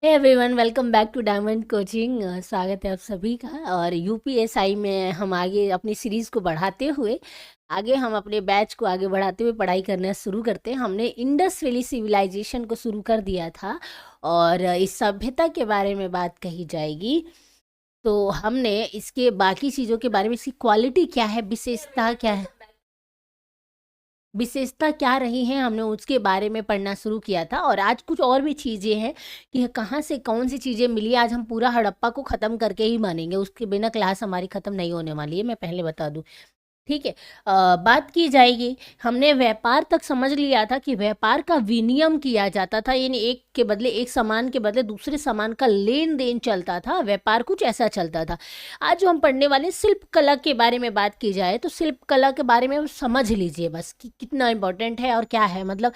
Hey everyone, welcome back to diamond coaching. स्वागत है आप सभी का। और यूपीएसआई में हम आगे अपनी सीरीज़ को बढ़ाते हुए आगे हम अपने बैच को आगे बढ़ाते हुए पढ़ाई करना शुरू करते हैं। हमने इंडस वैली सिविलाइजेशन को शुरू कर दिया था और इस सभ्यता के बारे में बात कही जाएगी। तो हमने इसके बाकी चीज़ों के बारे में, इसकी क्वालिटी क्या है, विशेषता क्या रही है, हमने उसके बारे में पढ़ना शुरू किया था। और आज कुछ और भी चीज़ें हैं कि कहाँ से कौन सी चीज़ें मिली। आज हम पूरा हड़प्पा को ख़त्म करके ही मानेंगे, उसके बिना क्लास हमारी ख़त्म नहीं होने वाली है, मैं पहले बता दूं। ठीक है। बात की जाएगी, हमने व्यापार तक समझ लिया था कि व्यापार का विनिमय किया जाता था, यानी एक के बदले, एक सामान के बदले दूसरे सामान का लेन देन चलता था। व्यापार कुछ ऐसा चलता था। आज जो हम पढ़ने वाले शिल्प कला के बारे में बात की जाए तो शिल्प कला के बारे में आप समझ लीजिए बस कि कितना इम्पोर्टेंट है और क्या है। मतलब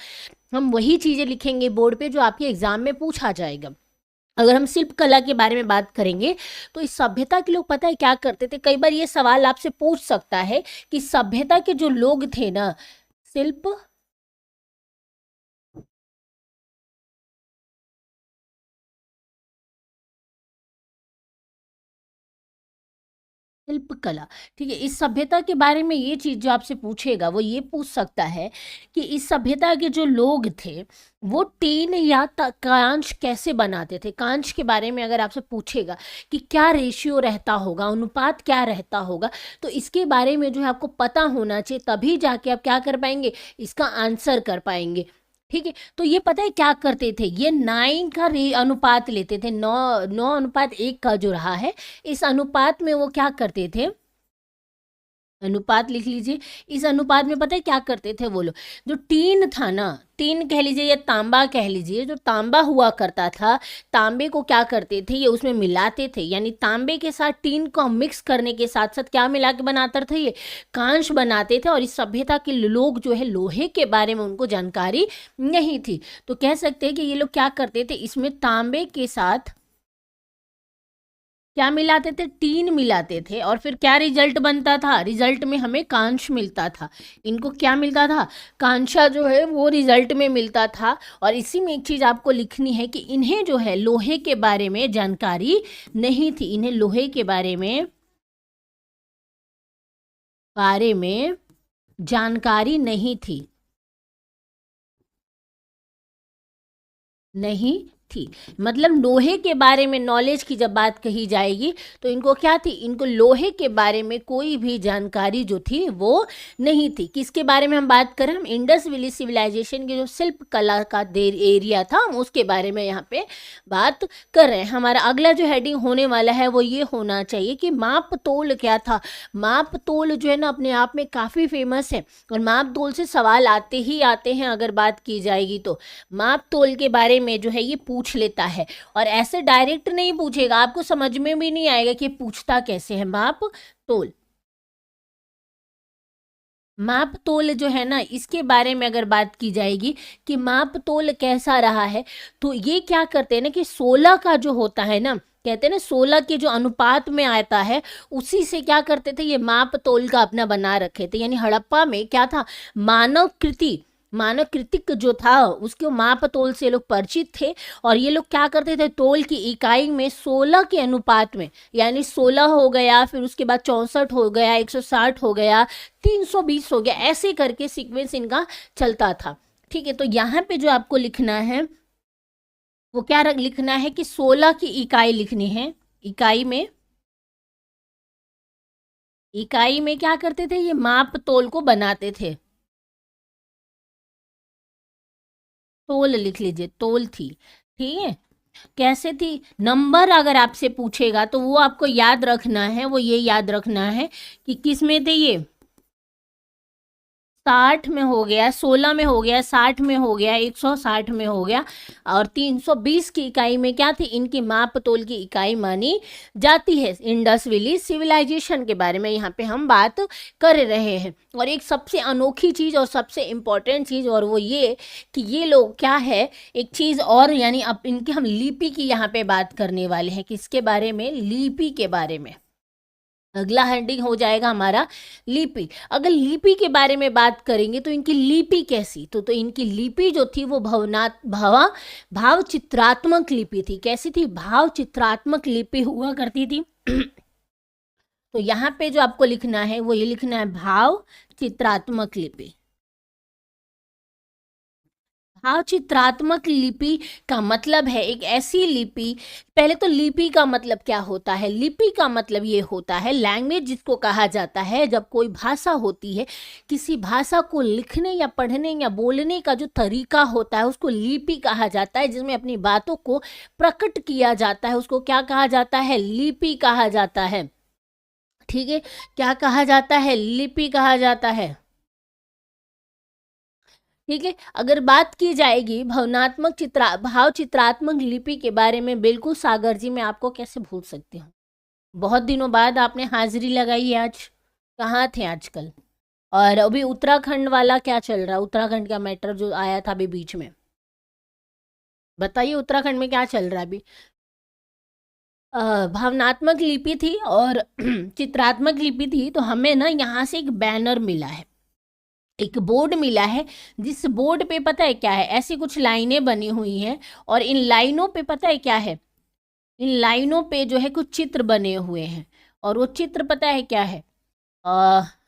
हम वही चीज़ें लिखेंगे बोर्ड पे जो आपके एग्जाम में पूछा जाएगा। अगर हम शिल्प कला के बारे में बात करेंगे तो इस सभ्यता के लोग पता है क्या करते थे। कई बार ये सवाल आपसे पूछ सकता है कि सभ्यता के जो लोग थे ना, शिल्प शिल्प कला, ठीक है, इस सभ्यता के बारे में ये चीज जो आपसे पूछेगा वो ये पूछ सकता है कि इस सभ्यता के जो लोग थे वो टीन या कांच कैसे बनाते थे। कांच के बारे में अगर आपसे पूछेगा कि क्या रेशियो रहता होगा, अनुपात क्या रहता होगा, तो इसके बारे में जो है आपको पता होना चाहिए, तभी जाके आप क्या कर पाएंगे, इसका आंसर कर पाएंगे। ठीक है। तो ये पता है क्या करते थे, ये 9 का अनुपात लेते थे। 9:1 का जो रहा है, इस अनुपात में वो क्या करते थे, अनुपात लिख लीजिए। इस अनुपात में पता है क्या करते थे वो लोग, जो टीन था ना, टीन कह लीजिए या तांबा कह लीजिए, जो तांबा हुआ करता था, तांबे को क्या करते थे, ये उसमें मिलाते थे। यानी तांबे के साथ टीन को मिक्स करने के साथ साथ क्या मिला के बनाते थे, ये कांच बनाते थे। और इस सभ्यता के लोग जो है लोहे के बारे में उनको जानकारी नहीं थी, तो कह सकते हैं कि ये लोग क्या करते थे, इसमें तांबे के साथ क्या मिलाते थे, टीन मिलाते थे। और फिर क्या रिजल्ट बनता था, रिजल्ट में हमें कांच मिलता था। इनको क्या मिलता था, कांचा जो है वो रिजल्ट में मिलता था। और इसी में एक चीज़ आपको लिखनी है कि इन्हें जो है लोहे के बारे में जानकारी नहीं थी। इन्हें लोहे के बारे में जानकारी नहीं थी। मतलब लोहे के बारे में नॉलेज की जब बात कही जाएगी तो इनको क्या थी, इनको लोहे के बारे में कोई भी जानकारी जो थी वो नहीं थी। किसके बारे में हम बात करें, हम इंडस वैली सिविलाइजेशन के जो शिल्प कला का देर एरिया था, हम उसके बारे में यहाँ पे बात कर रहे हैं। हमारा अगला जो हेडिंग होने वाला है वो ये होना चाहिए कि माप तोल क्या था। माप तोल जो है ना अपने आप में काफ़ी फेमस है और माप तोल से सवाल आते ही आते हैं अगर बात की जाएगी तो। माप तोल के बारे में जो है ये पूछ लेता है और ऐसे डायरेक्ट नहीं पूछेगा, आपको समझ में भी नहीं आएगा कि पूछता कैसे है। माप तोल, माप तोल जो है ना, इसके बारे में अगर बात की जाएगी कि माप तोल कैसा रहा है, तो ये क्या करते हैं ना कि 16 का जो होता है ना, कहते हैं ना 16 के जो अनुपात में आता है, उसी से क्या करते थे, ये माप तोल का अपना बना रखे थे। यानी हड़प्पा में क्या था, मानव कृति, मानव कृतिक जो था उसके माप तोल से लोग परिचित थे। और ये लोग क्या करते थे, तोल की इकाई में 16 के अनुपात में, यानी 16 हो गया, फिर उसके बाद 64 हो गया, 160 हो गया, 320 हो गया, ऐसे करके सीक्वेंस इनका चलता था। ठीक है। तो यहाँ पे जो आपको लिखना है वो क्या लिखना है कि 16 की इकाई लिखनी है। इकाई में क्या करते थे, ये माप तोल को बनाते थे। तोल लिख लीजिए, तोल थी। ठीक है। कैसे थी, नंबर अगर आपसे पूछेगा तो वो आपको याद रखना है, वो ये याद रखना है कि किस में थे ये, 60 में हो गया, 16 में हो गया, 60 में हो गया, 160 में हो गया, और 320 की इकाई में क्या थी, इनकी माप तोल की इकाई मानी जाती है। इंडस वैली सिविलाइजेशन के बारे में यहाँ पे हम बात कर रहे हैं। और एक सबसे अनोखी चीज़ और सबसे इम्पॉर्टेंट चीज़ और वो ये कि ये लोग क्या है, एक चीज़ और, यानी अब इनकी हम लिपि की यहाँ पे बात करने वाले हैं। किसके बारे में, लिपि के बारे में। अगला हेडिंग हो जाएगा हमारा लिपि। अगर लिपि के बारे में बात करेंगे तो इनकी लिपि कैसी, तो इनकी लिपि जो थी वो भाव चित्रात्मक लिपि थी। कैसी थी? भाव चित्रात्मक लिपि हुआ करती थी। तो यहाँ पे जो आपको लिखना है वो ये लिखना है भाव चित्रात्मक लिपि। भाव चित्रात्मक लिपि का मतलब है एक ऐसी लिपि। पहले तो लिपि का मतलब क्या होता है? लिपि का मतलब ये होता है लैंग्वेज, जिसको कहा जाता है जब कोई भाषा होती है, किसी भाषा को लिखने या पढ़ने या बोलने का जो तरीका होता है उसको लिपि कहा जाता है, जिसमें अपनी बातों को प्रकट किया जाता है, उसको क्या कहा जाता है? लिपि कहा जाता है। ठीक है, क्या कहा जाता है? लिपि कहा जाता है। ठीक है, अगर बात की जाएगी भाव चित्रात्मक लिपि के बारे में, बिल्कुल सागर जी, मैं आपको कैसे भूल सकती हूँ। बहुत दिनों बाद आपने हाजिरी लगाई है आज। कहाँ थे आजकल? और अभी उत्तराखंड वाला क्या चल रहा है? उत्तराखंड का मैटर जो आया था अभी बीच में, बताइए उत्तराखंड में क्या चल रहा है अभी? भावनात्मक लिपि थी और चित्रात्मक लिपि थी। तो हमें ना यहाँ से एक बैनर मिला है, एक बोर्ड मिला है, जिस बोर्ड पे पता है क्या है? ऐसी कुछ लाइनें बनी हुई हैं और इन लाइनों पे पता है क्या है? इन लाइनों पे जो है कुछ चित्र बने हुए हैं और वो चित्र पता है क्या है?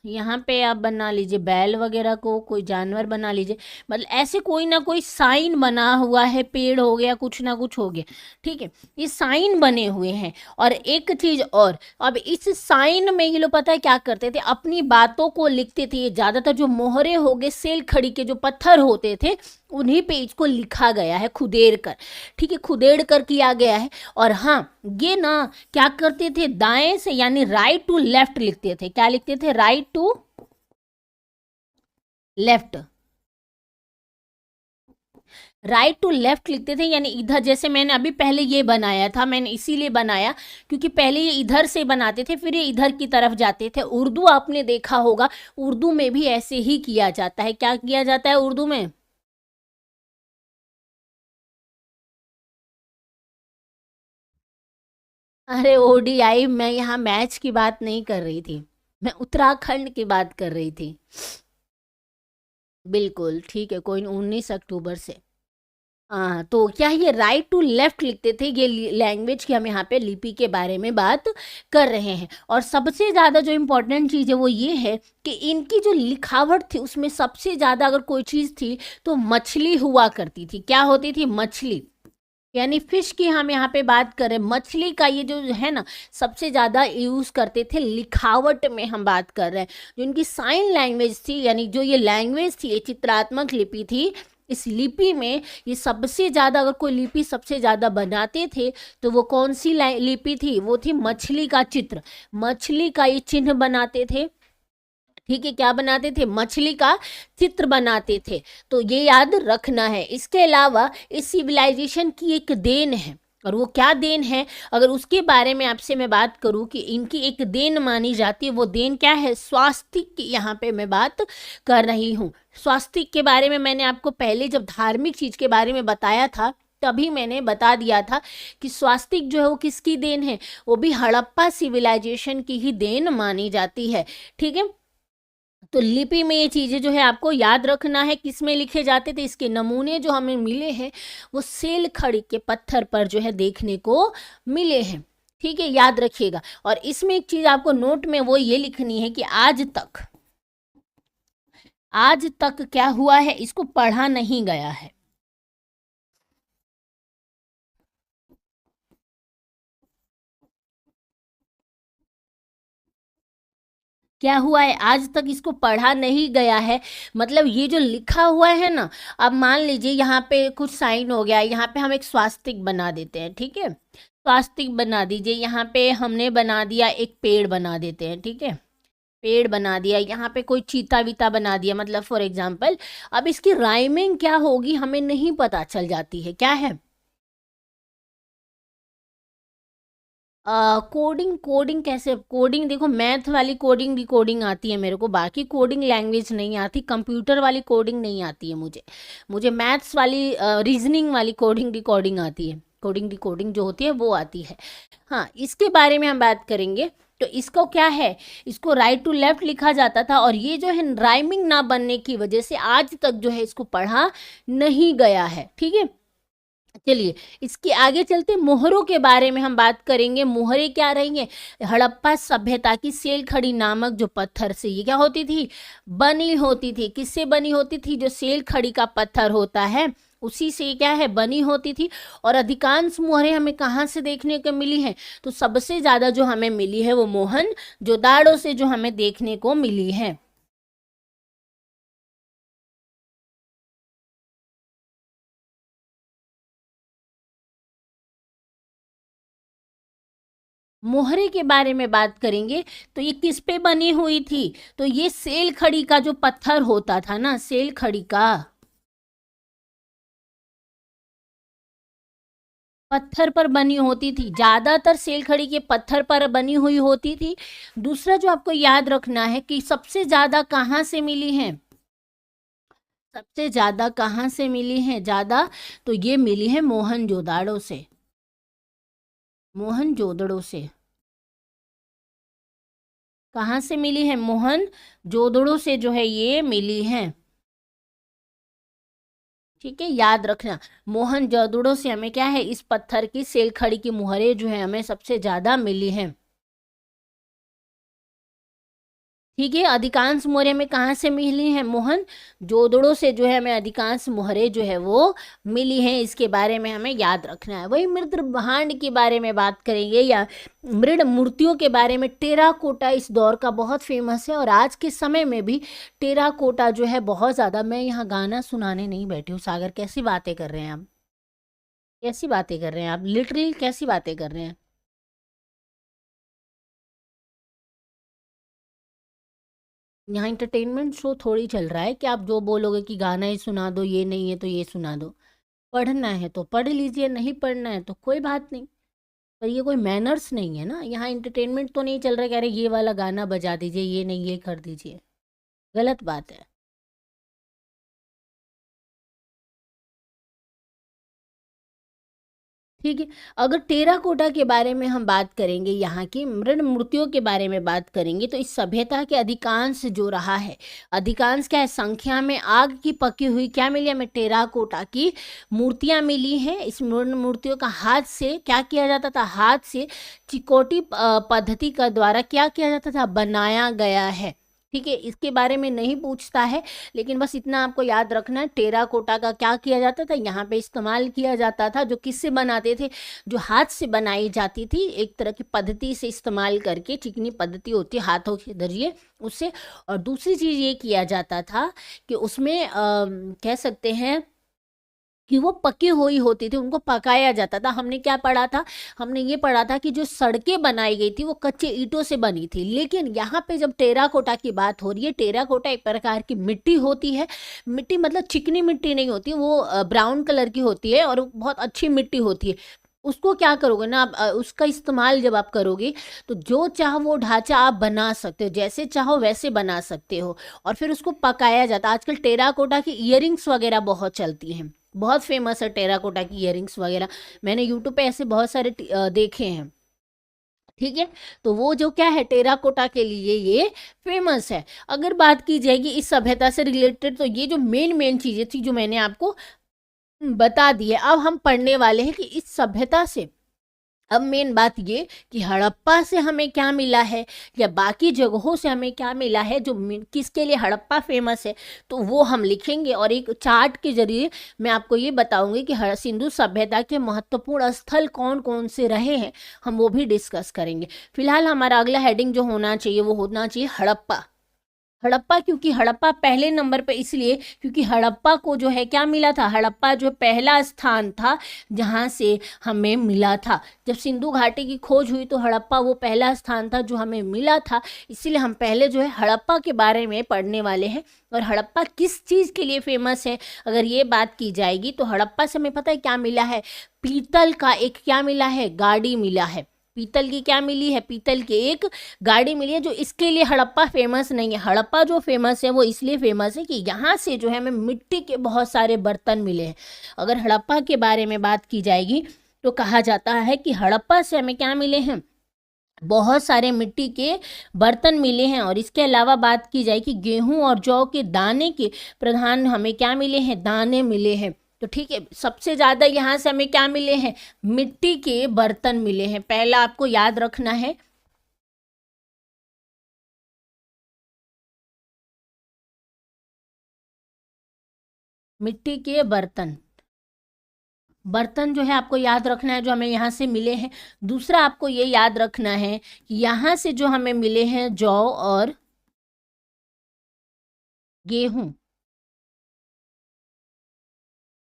यहाँ पे आप बना लीजिए बैल वगैरह को, कोई जानवर बना लीजिए, मतलब ऐसे कोई ना कोई साइन बना हुआ है, पेड़ हो गया, कुछ ना कुछ हो गया। ठीक है, ये साइन बने हुए हैं। और एक चीज और, अब इस साइन में ये लोग पता है क्या करते थे? अपनी बातों को लिखते थे। ये ज्यादातर जो मोहरे हो गए, सेल खड़ी के जो पत्थर होते थे, उन्हीं पे इसको लिखा गया है खुदेड़ कर। ठीक है, खुदेड़ कर किया गया है। और हाँ, ये ना क्या करते थे? दाएं से यानी राइट टू लेफ्ट लिखते थे। क्या लिखते थे? Right to left, right to left लिखते थे। यानी इधर, जैसे मैंने अभी पहले ये बनाया था, मैंने इसीलिए बनाया क्योंकि पहले ये इधर से बनाते थे, फिर ये इधर की तरफ जाते थे। उर्दू आपने देखा होगा, उर्दू में भी ऐसे ही किया जाता है। क्या किया जाता है उर्दू में? अरे ओडीआई, मैं यहाँ मैच की बात नहीं कर रही थी, मैं उत्तराखंड की बात कर रही थी। बिल्कुल ठीक है, कोई 19 अक्टूबर से। हाँ, तो क्या ये राइट टू लेफ्ट लिखते थे? ये लैंग्वेज की हम यहाँ पे लिपि के बारे में बात कर रहे हैं। और सबसे ज़्यादा जो इम्पोर्टेंट चीज़ है वो ये है कि इनकी जो लिखावट थी उसमें सबसे ज़्यादा अगर कोई चीज़ थी तो मछली हुआ करती थी। क्या होती थी? मछली, यानी फिश की हम यहाँ पे बात करें, मछली का ये जो है ना सबसे ज़्यादा यूज़ करते थे लिखावट में। हम बात कर रहे हैं जो इनकी साइन लैंग्वेज थी, यानी जो ये लैंग्वेज थी, ये चित्रात्मक लिपि थी। इस लिपि में ये सबसे ज़्यादा, अगर कोई लिपि सबसे ज़्यादा बनाते थे तो वो कौन सी लिपि थी? वो थी मछली का चित्र, मछली का ये चिन्ह बनाते थे। ठीक है, क्या बनाते थे? मछली का चित्र बनाते थे। तो ये याद रखना है। इसके अलावा इस सिविलाइजेशन की एक देन है, और वो क्या देन है अगर उसके बारे में आपसे मैं बात करूं कि इनकी एक देन मानी जाती है, वो देन क्या है? स्वास्तिक की यहाँ पे मैं बात कर रही हूँ। स्वास्तिक के बारे में मैंने आपको पहले जब धार्मिक चीज के बारे में बताया था तभी मैंने बता दिया था कि स्वास्तिक जो है वो किसकी देन है? वो भी हड़प्पा सिविलाइजेशन की ही देन मानी जाती है। ठीक है, तो लिपि में ये चीज़ें जो है आपको याद रखना है। किस में लिखे जाते थे? इसके नमूने जो हमें मिले हैं वो सेल खड़ी के पत्थर पर जो है देखने को मिले हैं। ठीक है, याद रखिएगा। और इसमें एक चीज़ आपको नोट में वो ये लिखनी है कि आज तक क्या हुआ है, इसको पढ़ा नहीं गया है। क्या हुआ है? आज तक इसको पढ़ा नहीं गया है। मतलब ये जो लिखा हुआ है ना, अब मान लीजिए यहाँ पे कुछ साइन हो गया, यहाँ पे हम एक स्वास्तिक बना देते हैं। ठीक है, स्वास्तिक बना दीजिए। यहाँ पे हमने बना दिया, एक पेड़ बना देते हैं। ठीक है, पेड़ बना दिया। यहाँ पे कोई चीता वीता बना दिया, मतलब फॉर एग्जाम्पल। अब इसकी राइमिंग क्या होगी हमें नहीं पता चल जाती है। क्या है? कोडिंग, कोडिंग कैसे? कोडिंग देखो, मैथ वाली कोडिंग भी कोडिंग आती है मेरे को, बाकी कोडिंग लैंग्वेज नहीं आती। कंप्यूटर वाली कोडिंग नहीं आती है मुझे। मुझे मैथ्स वाली, रीजनिंग वाली कोडिंग डिकोडिंग आती है। कोडिंग डिकोडिंग जो होती है वो आती है। हाँ, इसके बारे में हम बात करेंगे। तो इसको क्या है, इसको राइट टू लेफ्ट लिखा जाता था, और ये जो है राइमिंग ना बनने की वजह से आज तक जो है इसको पढ़ा नहीं गया है। ठीक है, चलिए इसके आगे चलते मोहरों के बारे में हम बात करेंगे। मोहरे क्या रहेंगे, हड़प्पा सभ्यता की सेल खड़ी नामक जो पत्थर से ये क्या होती थी, बनी होती थी। किससे बनी होती थी, जो सेल खड़ी का पत्थर होता है उसी से क्या है बनी होती थी। और अधिकांश मोहरे हमें कहाँ से देखने को मिली हैं, तो सबसे ज़्यादा जो हमें मिली है वो मोहन जोदाड़ो से जो हमें देखने को मिली है। मोहरे के बारे में बात करेंगे तो ये किस पे बनी हुई थी, तो ये सेल खड़ी का जो पत्थर होता था ना, सेल खड़ी का पत्थर पर बनी होती थी, ज्यादातर सेल खड़ी के पत्थर पर बनी हुई होती थी। दूसरा जो आपको याद रखना है कि सबसे ज्यादा कहाँ से मिली है, सबसे ज्यादा कहाँ से मिली है ज्यादा, तो ये मिली है मोहनजोदाड़ो से, मोहनजोदड़ो से। कहाँ से मिली है, मोहनजोदड़ो से जो है ये मिली है। ठीक है, याद रखना मोहनजोदड़ो से हमें क्या है, इस पत्थर की सेल खड़ी की मुहरें जो है हमें सबसे ज्यादा मिली हैं। ठीक है, अधिकांश मोहरें में कहाँ से मिली हैं, मोहन जोदड़ो से जो है हमें अधिकांश मोहरें जो है वो मिली हैं। इसके बारे में हमें याद रखना है। वही मृद भांड के बारे में बात करेंगे या मृद मूर्तियों के बारे में। टेराकोटा इस दौर का बहुत फेमस है, और आज के समय में भी टेराकोटा जो है बहुत ज़्यादा। मैं यहाँ गाना सुनाने नहीं बैठी हूँ सागर, कैसी बातें कर रहे हैं आप, कैसी बातें कर रहे हैं आप, लिटरली कैसी बातें कर रहे हैं। यहाँ इंटरटेनमेंट शो थोड़ी चल रहा है कि आप जो बोलोगे कि गाना ही सुना दो, ये नहीं है तो ये सुना दो। पढ़ना है तो पढ़ लीजिए, नहीं पढ़ना है तो कोई बात नहीं। पर ये कोई मैनर्स नहीं है ना, यहाँ इंटरटेनमेंट तो नहीं चल रहा कि अरे ये वाला गाना बजा दीजिए, ये नहीं ये कर दीजिए, गलत बात है। ठीक है, अगर टेराकोटा के बारे में हम बात करेंगे, यहाँ की मृण मूर्तियों के बारे में बात करेंगे, तो इस सभ्यता के अधिकांश जो रहा है, अधिकांश क्या है, संख्या में आग की पकी हुई क्या मिली हमें, टेराकोटा की मूर्तियाँ मिली हैं। इस मृण मूर्तियों का हाथ से क्या किया जाता था, हाथ से चिकोटी पद्धति का द्वारा क्या किया जाता था, बनाया गया है। ठीक है, इसके बारे में नहीं पूछता है, लेकिन बस इतना आपको याद रखना है, टेराकोटा का क्या किया जाता था, यहाँ पे इस्तेमाल किया जाता था। जो किससे बनाते थे, जो हाथ से बनाई जाती थी, एक तरह की पद्धति से इस्तेमाल करके, चिकनी पद्धति होती है हाथों के जरिए उससे। और दूसरी चीज़ ये किया जाता था कि उसमें कह सकते हैं कि वो पकी हुई होती थी, उनको पकाया जाता था। हमने क्या पढ़ा था, हमने ये पढ़ा था कि जो सड़कें बनाई गई थी वो कच्चे ईंटों से बनी थी। लेकिन यहाँ पे जब टेराकोटा की बात हो रही है, टेराकोटा एक प्रकार की मिट्टी होती है। मिट्टी मतलब चिकनी मिट्टी नहीं होती, वो ब्राउन कलर की होती है और बहुत अच्छी मिट्टी होती है। उसको क्या करोगे ना आप, उसका इस्तेमाल जब आप करोगे तो जो चाहो वो ढांचा आप बना सकते हो, जैसे चाहो वैसे बना सकते हो। और फिर उसको पकाया जाता है। आजकल टेराकोटा की इयरिंग्स वगैरह बहुत चलती हैं, बहुत फेमस है टेराकोटा की इयरिंग्स वगैरह। मैंने यूट्यूब पे ऐसे बहुत सारे देखे हैं। ठीक है, तो वो जो क्या है, टेराकोटा के लिए ये फेमस है। अगर बात की जाएगी इस सभ्यता से रिलेटेड, तो ये जो मेन मेन चीज़ें थी जो मैंने आपको बता दी है, अब हम पढ़ने वाले हैं कि इस सभ्यता से, अब मेन बात ये कि हड़प्पा से हमें क्या मिला है या बाकी जगहों से हमें क्या मिला है, जो किसके लिए हड़प्पा फेमस है, तो वो हम लिखेंगे। और एक चार्ट के जरिए मैं आपको ये बताऊंगी कि सिंधु सभ्यता के महत्वपूर्ण स्थल कौन कौन से रहे हैं, हम वो भी डिस्कस करेंगे। फिलहाल हमारा अगला हेडिंग जो होना चाहिए वो होना चाहिए हड़प्पा। हड़प्पा, क्योंकि हड़प्पा पहले नंबर पे इसलिए क्योंकि हड़प्पा को जो है क्या मिला था, हड़प्पा जो पहला स्थान था जहाँ से हमें मिला था। जब सिंधु घाटी की खोज हुई तो हड़प्पा वो पहला स्थान था जो हमें मिला था। इसीलिए हम पहले जो है हड़प्पा के बारे में पढ़ने वाले हैं। और हड़प्पा किस चीज़ के लिए फेमस है, अगर ये बात की जाएगी तो हड़प्पा से हमें पता है क्या मिला है, पीतल का एक क्या मिला है, गाड़ी मिला है। पीतल की क्या मिली है, पीतल की एक गाड़ी मिली है। जो इसके लिए हड़प्पा फेमस नहीं है, हड़प्पा जो फेमस है वो इसलिए फेमस है कि यहाँ से जो है हमें मिट्टी के बहुत सारे बर्तन मिले हैं। अगर हड़प्पा के बारे में बात की जाएगी तो कहा जाता है कि हड़प्पा से हमें क्या मिले हैं, बहुत सारे मिट्टी के बर्तन मिले हैं। और इसके अलावा बात की जाए कि गेहूं और जौ के दाने के प्रधान हमें क्या मिले हैं, दाने मिले हैं। तो ठीक है, सबसे ज़्यादा यहाँ से हमें क्या मिले हैं, मिट्टी के बर्तन मिले हैं। पहला आपको याद रखना है। मिट्टी के बर्तन, बर्तन जो है आपको याद रखना है, जो हमें यहाँ से मिले हैं। दूसरा आपको ये याद रखना है कि यहाँ से जो हमें मिले हैं जौ और गेहूं,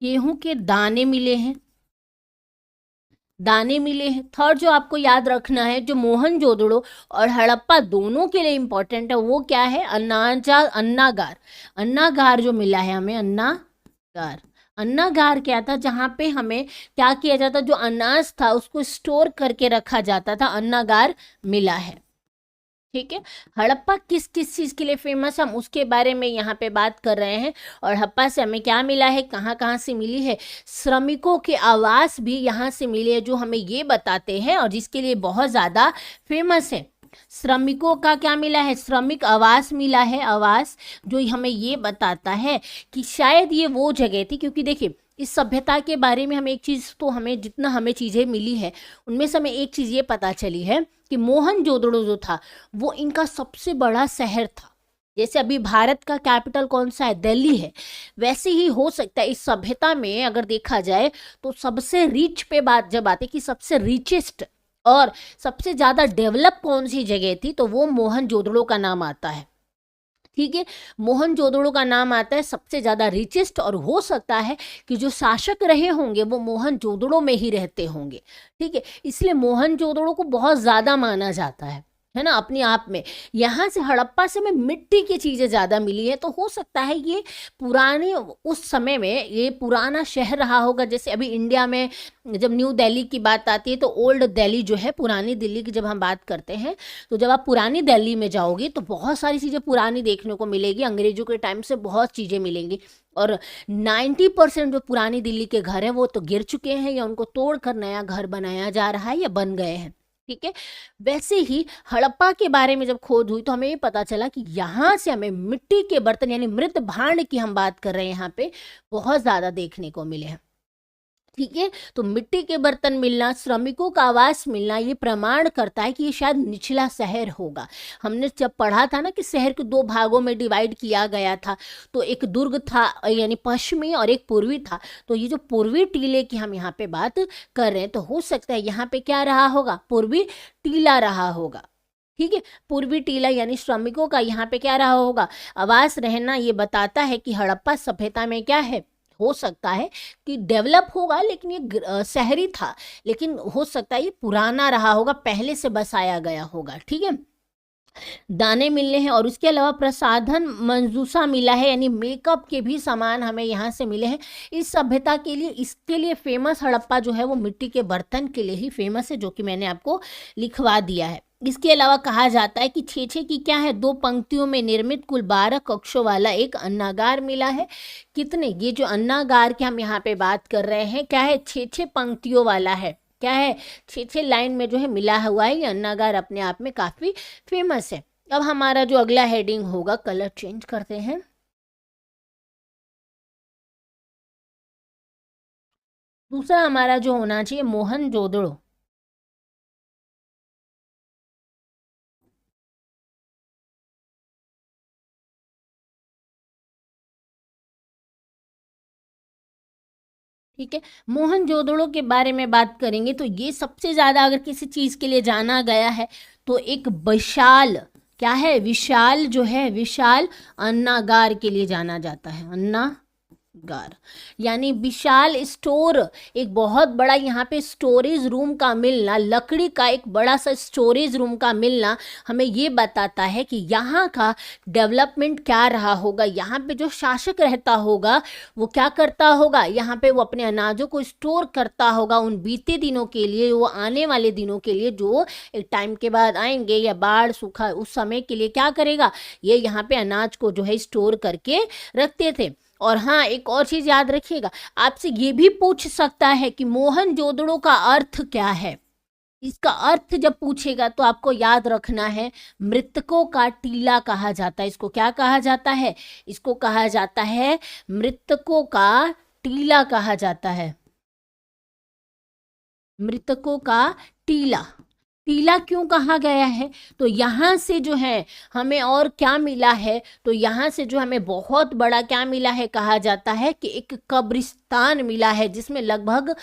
गेहूं के दाने मिले हैं, दाने मिले हैं। थर्ड जो आपको याद रखना है, जो मोहनजोदड़ो और हड़प्पा दोनों के लिए इम्पोर्टेंट है, वो क्या है, अन्नागार। अन्नागार जो मिला है हमें, अन्नागार। अन्नागार क्या था, जहाँ पे हमें क्या किया जाता, जो अनाज था उसको स्टोर करके रखा जाता था, अन्नागार मिला है। ठीक है, हड़प्पा किस किस चीज़ के लिए फेमस है, हम उसके बारे में यहाँ पे बात कर रहे हैं। और हड़प्पा से हमें क्या मिला है, कहाँ कहाँ से मिली है, श्रमिकों के आवास भी यहाँ से मिले हैं, जो हमें ये बताते हैं और जिसके लिए बहुत ज़्यादा फेमस है। श्रमिकों का क्या मिला है, श्रमिक आवास मिला है, आवास, जो हमें ये बताता है कि शायद ये वो जगह थी। क्योंकि देखिए, इस सभ्यता के बारे में हमें एक चीज़ तो, हमें जितना हमें चीज़ें मिली है उनमें से हमें एक चीज़ ये पता चली है कि मोहनजोदड़ो जो था वो इनका सबसे बड़ा शहर था। जैसे अभी भारत का कैपिटल कौन सा है, दिल्ली है, वैसे ही हो सकता है इस सभ्यता में अगर देखा जाए तो सबसे रिच पे बात जब आती है कि सबसे रिचेस्ट और सबसे ज़्यादा डेवलप कौन सी जगह थी, तो वो मोहनजोदड़ो का नाम आता है। ठीक है, मोहनजोदड़ो का नाम आता है सबसे ज़्यादा रिचेस्ट। और हो सकता है कि जो शासक रहे होंगे वो मोहनजोदड़ो में ही रहते होंगे। ठीक है, इसलिए मोहनजोदड़ो को बहुत ज़्यादा माना जाता है ना, अपने आप में। यहाँ से हड़प्पा से में मिट्टी की चीज़ें ज़्यादा मिली है, तो हो सकता है ये पुराने उस समय में ये पुराना शहर रहा होगा। जैसे अभी इंडिया में जब न्यू दिल्ली की बात आती है तो ओल्ड दिल्ली जो है, पुरानी दिल्ली की जब हम बात करते हैं, तो जब आप पुरानी दिल्ली में जाओगे तो बहुत सारी चीज़ें पुरानी देखने को मिलेगी, अंग्रेजों के टाइम से बहुत चीज़ें मिलेंगी। और 90% जो पुरानी दिल्ली के घर हैं वो तो गिर चुके हैं, या उनको तोड़कर नया घर बनाया जा रहा है या बन गए हैं। ठीक है, वैसे ही हड़प्पा के बारे में जब खोज हुई तो हमें ये पता चला कि यहाँ से हमें मिट्टी के बर्तन यानी मृत भांड की हम बात कर रहे हैं, यहाँ पे बहुत ज़्यादा देखने को मिले हैं। ठीक है, तो मिट्टी के बर्तन मिलना, श्रमिकों का आवास मिलना, ये प्रमाण करता है कि ये शायद निचला शहर होगा। हमने जब पढ़ा था ना कि शहर को दो भागों में डिवाइड किया गया था, तो एक दुर्ग था यानी पश्चिमी और एक पूर्वी था। तो ये जो पूर्वी टीले की हम यहाँ पे बात कर रहे हैं, तो हो सकता है यहाँ पे क्या रहा होगा, पूर्वी टीला रहा होगा। ठीक है, पूर्वी टीला यानी श्रमिकों का यहाँ पे क्या रहा होगा, आवास रहना। ये बताता है कि हड़प्पा सभ्यता में क्या है, हो सकता है कि डेवलप होगा, लेकिन ये शहरी था, लेकिन हो सकता है ये पुराना रहा होगा, पहले से बसाया गया होगा। ठीक है, दाने मिलने हैं। और उसके अलावा प्रसाधन मंजूसा मिला है, यानी मेकअप के भी सामान हमें यहाँ से मिले हैं। इस सभ्यता के लिए, इसके लिए फेमस हड़प्पा जो है वो मिट्टी के बर्तन के लिए ही फेमस है, जो कि मैंने आपको लिखवा दिया है। इसके अलावा कहा जाता है कि छे की क्या है, 2 पंक्तियों में निर्मित कुल 12 कक्षों वाला एक अन्नागार मिला है। कितने, ये जो अन्नागार के हम यहाँ पे बात कर रहे हैं क्या है, 6 पंक्तियों वाला है। क्या है, 6 लाइन में जो है मिला हुआ है। ये अन्नागार अपने आप में काफ़ी फेमस है। अब हमारा जो अगला हेडिंग होगा, कलर चेंज करते हैं। दूसरा हमारा जो होना चाहिए, मोहनजोदड़ो। ठीक है, मोहनजोदड़ो के बारे में बात करेंगे तो ये सबसे ज़्यादा अगर किसी चीज़ के लिए जाना गया है तो एक विशाल, क्या है, विशाल जो है, विशाल अन्नागार के लिए जाना जाता है। गार यानी विशाल स्टोर, एक बहुत बड़ा यहाँ पे स्टोरेज रूम का मिलना, लकड़ी का एक बड़ा सा स्टोरेज रूम का मिलना हमें ये बताता है कि यहाँ का डेवलपमेंट क्या रहा होगा। यहाँ पे जो शासक रहता होगा वो क्या करता होगा, यहाँ पे वो अपने अनाजों को स्टोर करता होगा उन बीते दिनों के लिए, वो आने वाले दिनों के लिए जो एक टाइम के बाद आएंगे, या बाढ़ सूखा उस समय के लिए क्या करेगा, ये यहाँ पे अनाज को जो है स्टोर करके रखते थे। और हाँ, एक और चीज़ याद रखिएगा, आपसे ये भी पूछ सकता है कि मोहनजोदड़ो का अर्थ क्या है। इसका अर्थ जब पूछेगा तो आपको याद रखना है, मृतकों का टीला कहा जाता है। इसको क्या कहा जाता है? इसको कहा जाता है मृतकों का टीला कहा जाता है। मृतकों का टीला। टीला क्यों कहा गया है? तो यहाँ से जो है हमें और क्या मिला है? तो यहाँ से जो हमें बहुत बड़ा क्या मिला है, कहा जाता है कि एक कब्रिस्तान मिला है जिसमें लगभग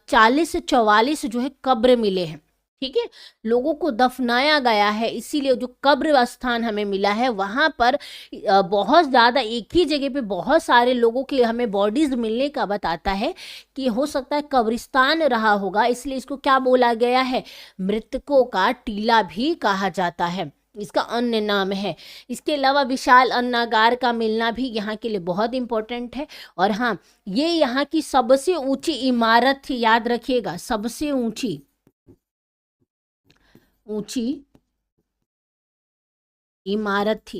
40 से 44 जो है कब्र मिले हैं। ठीक है, लोगों को दफनाया गया है, इसीलिए जो कब्र स्थान हमें मिला है वहाँ पर बहुत ज़्यादा एक ही जगह पे बहुत सारे लोगों के हमें बॉडीज मिलने का बताता है कि हो सकता है कब्रिस्तान रहा होगा, इसलिए इसको क्या बोला गया है? मृतकों का टीला भी कहा जाता है, इसका अन्य नाम है। इसके अलावा विशाल अन्नागार का मिलना भी यहाँ के लिए बहुत इंपॉर्टेंट है। और हाँ, ये यहाँ की सबसे ऊंची इमारत थी, याद रखिएगा, सबसे ऊंची इमारत थी।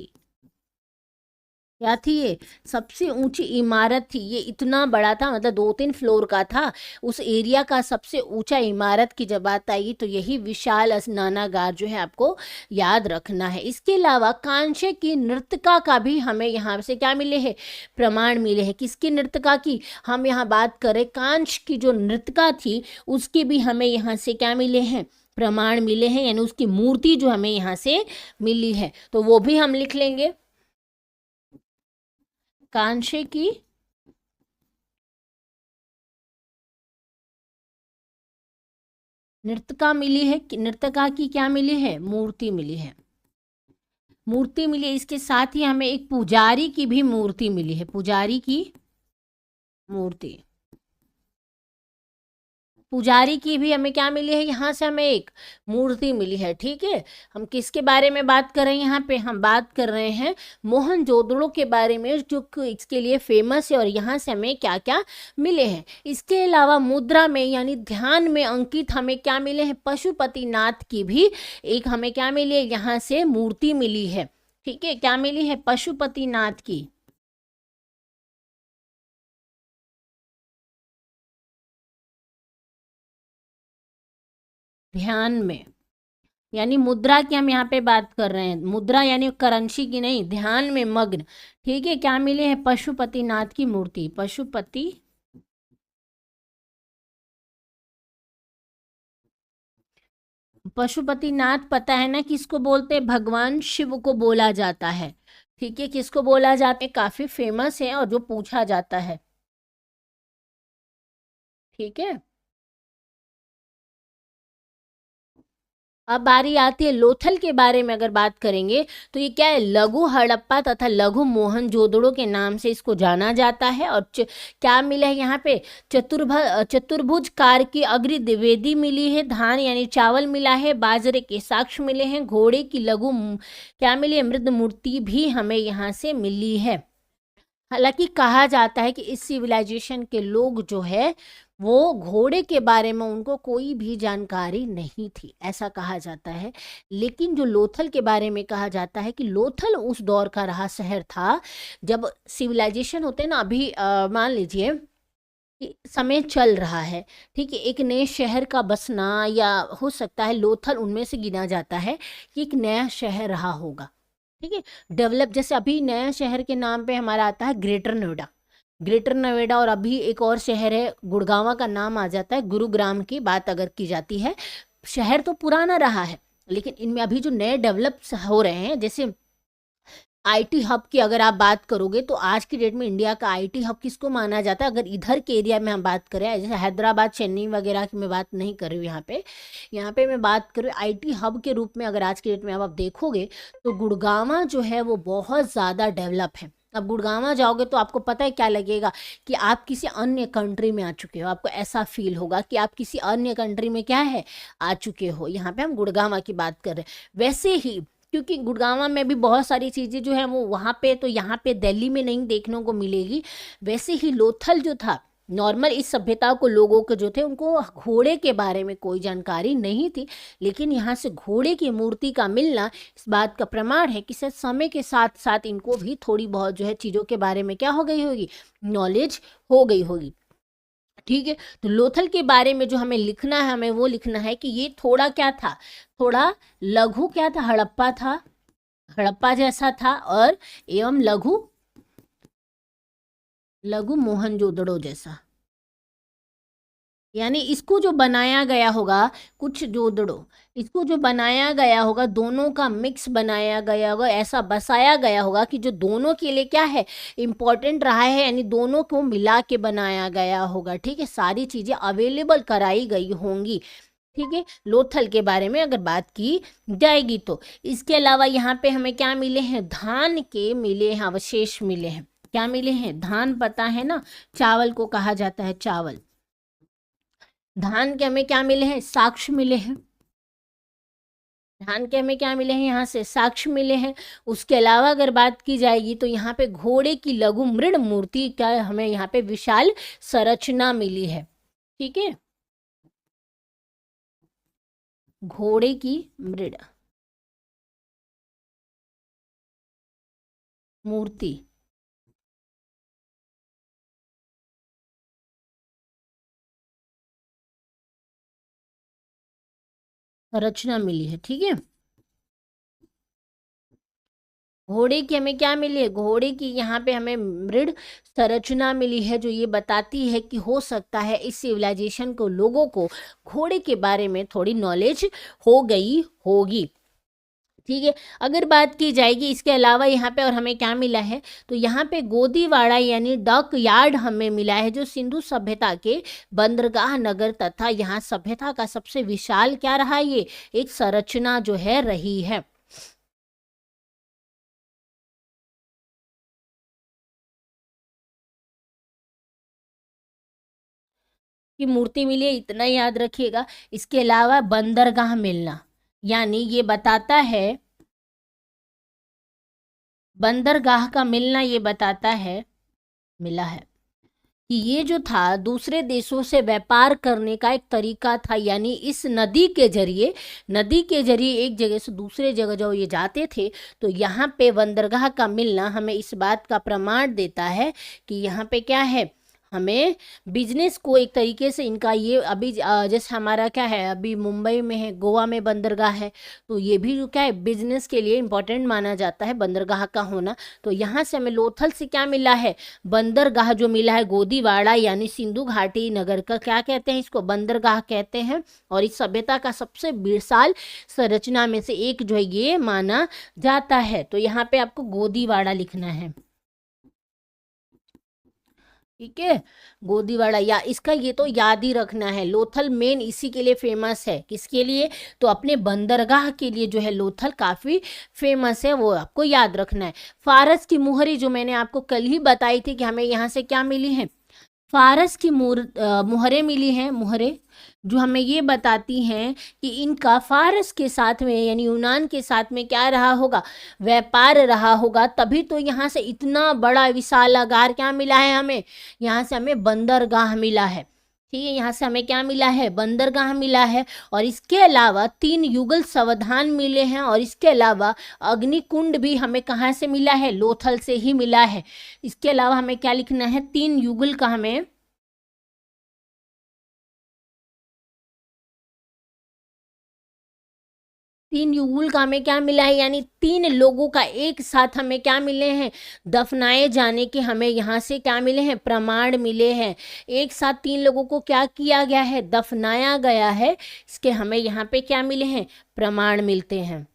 क्या थी ये? सबसे ऊंची इमारत थी। ये इतना बड़ा था, मतलब 2-3 फ्लोर का था। उस एरिया का सबसे ऊंचा इमारत की जब बात आएगी तो यही विशाल स्नानागार जो है आपको याद रखना है। इसके अलावा कांस्य की नृत्यका का भी हमें यहाँ से क्या मिले हैं? प्रमाण मिले हैं। किसकी नृत्यका की? हम यहाँ बात करें कांस्य की जो नृत्यका थी उसकी भी हमें यहाँ से क्या मिले हैं? प्रमाण मिले हैं, यानी उसकी मूर्ति जो हमें यहाँ से मिली है, तो वो भी हम लिख लेंगे। कांस्य की नृत्यका मिली है, नृत्यका की क्या मिली है? मूर्ति मिली है, मूर्ति मिली है। इसके साथ ही हमें एक पुजारी की भी मूर्ति मिली है, पुजारी की मूर्ति। पुजारी की भी हमें क्या मिली है? यहाँ से हमें एक मूर्ति मिली है। ठीक है, हम किसके बारे में बात कर रहे हैं? यहाँ पे हम बात कर रहे हैं मोहनजोदड़ो के बारे में, जो इसके लिए फेमस है। और यहाँ से हमें क्या क्या मिले हैं? इसके अलावा मुद्रा में यानी ध्यान में अंकित हमें क्या मिले हैं? पशुपतिनाथ की भी एक हमें क्या मिली है? यहाँ से मूर्ति मिली है। ठीक है, क्या मिली है? पशुपतिनाथ की। ध्यान में यानी मुद्रा की हम यहाँ पे बात कर रहे हैं, मुद्रा यानी करेंसी की नहीं, ध्यान में मग्न। ठीक है, क्या मिले हैं? पशुपतिनाथ की मूर्ति। पशुपतिनाथ पता है ना किसको बोलते हैं? भगवान शिव को बोला जाता है। ठीक है, किसको बोला जाता है? काफी फेमस है और जो पूछा जाता है। ठीक है, अब बारी आती है लोथल के बारे में अगर बात करेंगे तो ये क्या है? लघु हड़प्पा तथा लघु मोहनजोदड़ो के नाम से इसको जाना जाता है। और क्या मिला है यहाँ पे? चतुर्भुज कार की अग्नि द्विवेदी मिली है, धान यानी चावल मिला है, बाजरे के साक्ष्य मिले हैं, घोड़े की लघु क्या मिली है? मृद मूर्ति भी हमें यहाँ से मिली है। हालांकि कहा जाता है कि इस सिविलाइजेशन के लोग जो है वो घोड़े के बारे में उनको कोई भी जानकारी नहीं थी, ऐसा कहा जाता है। लेकिन जो लोथल के बारे में कहा जाता है कि लोथल उस दौर का रहा शहर था जब सिविलाइजेशन होते हैं ना, अभी मान लीजिए कि समय चल रहा है, ठीक है, एक नए शहर का बसना या हो सकता है लोथल उनमें से गिना जाता है कि एक नया शहर रहा होगा। ठीक है, डेवलप, जैसे अभी नया शहर के नाम पे हमारा आता है ग्रेटर नोएडा, ग्रेटर नोएडा। और अभी एक और शहर है गुड़गांव का नाम आ जाता है, गुरुग्राम की बात अगर की जाती है। शहर तो पुराना रहा है लेकिन इनमें अभी जो नए डेवलप हो रहे हैं, जैसे आईटी हब की अगर आप बात करोगे तो आज की डेट में इंडिया का आईटी हब किसको माना जाता है? अगर इधर के एरिया में हम बात करें, जैसे हैदराबाद चेन्नई वगैरह की मैं बात नहीं कर रही हूँ, यहाँ पे मैं बात कर रही हूँ आईटी हब के रूप में। अगर आज की डेट में आप देखोगे तो गुड़गांव जो है वो बहुत ज़्यादा डेवलप है। अब गुड़गांव जाओगे तो आपको पता है क्या लगेगा कि आप किसी अन्य कंट्री में आ चुके हो, आपको ऐसा फील होगा कि आप किसी अन्य कंट्री में क्या है, आ चुके हो। यहाँ पे हम गुड़गांव की बात कर रहे हैं। वैसे ही क्योंकि गुड़गांव में भी बहुत सारी चीज़ें जो है वो वहाँ पे तो यहाँ पे दिल्ली में नहीं देखने को मिलेगी, वैसे ही लोथल जो था, नॉर्मल इस सभ्यता को लोगों के जो थे उनको घोड़े के बारे में कोई जानकारी नहीं थी। लेकिन यहाँ से घोड़े की मूर्ति का मिलना इस बात का प्रमाण है कि शायद समय के साथ साथ इनको भी थोड़ी बहुत जो है चीज़ों के बारे में क्या हो गई होगी, नॉलेज हो गई होगी। ठीक है। तो लोथल के बारे में जो हमें लिखना है, हमें वो लिखना है कि ये थोड़ा क्या था, थोड़ा लघु क्या था, हड़प्पा था, हड़प्पा जैसा था, और एवं लघु लघु मोहनजोदड़ो जैसा। यानी इसको जो बनाया गया होगा, कुछ जोदड़ो, इसको जो बनाया गया होगा, दोनों का मिक्स बनाया गया होगा, ऐसा बसाया गया होगा कि जो दोनों के लिए क्या है, इम्पोर्टेंट रहा है, यानी दोनों को मिला के बनाया गया होगा। ठीक है, सारी चीज़ें अवेलेबल कराई गई होंगी। ठीक है, लोथल के बारे में अगर बात की जाएगी तो। इसके अलावा यहाँ पे हमें क्या मिले हैं, धान के मिले हैं, अवशेष मिले हैं। क्या मिले हैं, धान पता है ना, चावल को कहा जाता है चावल। धान के हमें क्या मिले हैं, साक्ष्य मिले हैं। धान के हमें क्या मिले हैं, यहाँ से साक्ष्य मिले हैं। उसके अलावा अगर बात की जाएगी तो यहाँ पे घोड़े की लघु मृण मूर्ति का हमें यहाँ पे विशाल संरचना मिली है। ठीक है, घोड़े की मृण मूर्ति, संरचना मिली है। ठीक है, घोड़े की हमें क्या मिली है, घोड़े की यहाँ पे हमें मृण संरचना मिली है, जो ये बताती है कि हो सकता है इस सिविलाइजेशन को, लोगों को घोड़े के बारे में थोड़ी नॉलेज हो गई होगी। ठीक है, अगर बात की जाएगी इसके अलावा यहाँ पे और हमें क्या मिला है, तो यहाँ पे गोदीवाड़ा यानी डक यार्ड हमें मिला है, जो सिंधु सभ्यता के बंदरगाह नगर तथा यहाँ सभ्यता का सबसे विशाल क्या रहा, ये एक संरचना जो है रही है। की मूर्ति मिली है, इतना याद रखिएगा। इसके अलावा बंदरगाह मिलना, यानी ये बताता है, बंदरगाह का मिलना ये बताता है, मिला है कि ये जो था दूसरे देशों से व्यापार करने का एक तरीका था। यानी इस नदी के जरिए, नदी के जरिए एक जगह से दूसरे जगह जब ये जाते थे, तो यहाँ पे बंदरगाह का मिलना हमें इस बात का प्रमाण देता है कि यहाँ पे क्या है, हमें बिजनेस को एक तरीके से इनका ये अभी जैसे हमारा क्या है, अभी मुंबई में है, गोवा में बंदरगाह है, तो ये भी जो क्या है, बिजनेस के लिए इम्पोर्टेंट माना जाता है बंदरगाह का होना। तो यहाँ से हमें लोथल से क्या मिला है, बंदरगाह जो मिला है, गोदीवाड़ा यानी सिंधु घाटी नगर का क्या कहते हैं, इसको बंदरगाह कहते हैं। और इस सभ्यता का सबसे विशाल संरचना में से एक जो है ये माना जाता है। तो यहाँ पे आपको गोदीवाड़ा लिखना है। ठीक है, गोदीवाड़ा, या इसका ये तो याद ही रखना है, लोथल मेन इसी के लिए फेमस है, किसके लिए, तो अपने बंदरगाह के लिए जो है लोथल काफ़ी फेमस है, वो आपको याद रखना है। फारस की मुहरी जो मैंने आपको कल ही बताई थी कि हमें यहाँ से क्या मिली है, फारस की मुहरें मिली हैं, मुहरें जो हमें ये बताती हैं कि इनका फारस के साथ में यानी यूनान के साथ में क्या रहा होगा, व्यापार रहा होगा, तभी तो यहाँ से इतना बड़ा विशालागार क्या मिला है हमें, यहाँ से हमें बंदरगाह मिला है। ठीक है, यहाँ से हमें क्या मिला है, बंदरगाह मिला है। और इसके अलावा 3 युगल सावधान मिले हैं, और इसके अलावा अग्निकुंड भी हमें कहाँ से मिला है, लोथल से ही मिला है। इसके अलावा हमें क्या लिखना है, 3 युगल का हमें, 3 युगल का हमें क्या मिला है, यानी 3 लोगों का एक साथ हमें क्या मिले हैं, दफनाए जाने के हमें यहाँ से क्या मिले हैं, प्रमाण मिले हैं। एक साथ 3 लोगों को क्या किया गया है, दफनाया गया है, इसके हमें यहाँ पे क्या मिले हैं, प्रमाण मिलते हैं।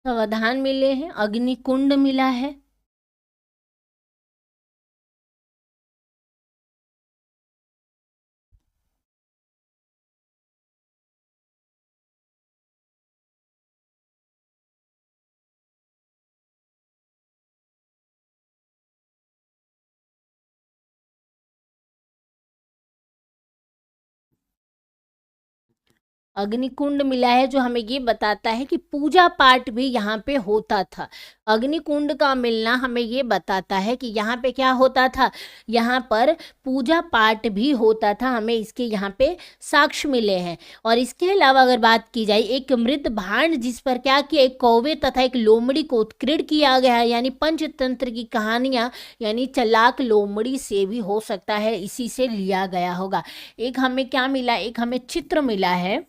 सावधान मिले हैं, अग्निकुंड मिला है। अग्निकुंड मिला है जो हमें ये बताता है कि पूजा पाठ भी यहाँ पे होता था। अग्निकुंड का मिलना हमें ये बताता है कि यहाँ पे क्या होता था, यहाँ पर पूजा पाठ भी होता था, हमें इसके यहाँ पे साक्ष्य मिले हैं। और इसके अलावा अगर बात की जाए, एक मृत भांड जिस पर क्या किया, एक कौवे तथा एक लोमड़ी को उत्कीर्ण किया गया है, यानी पंचतंत्र की कहानियाँ, यानी चलाक लोमड़ी से भी हो सकता है इसी से लिया गया होगा। एक हमें क्या मिला, एक हमें चित्र मिला है,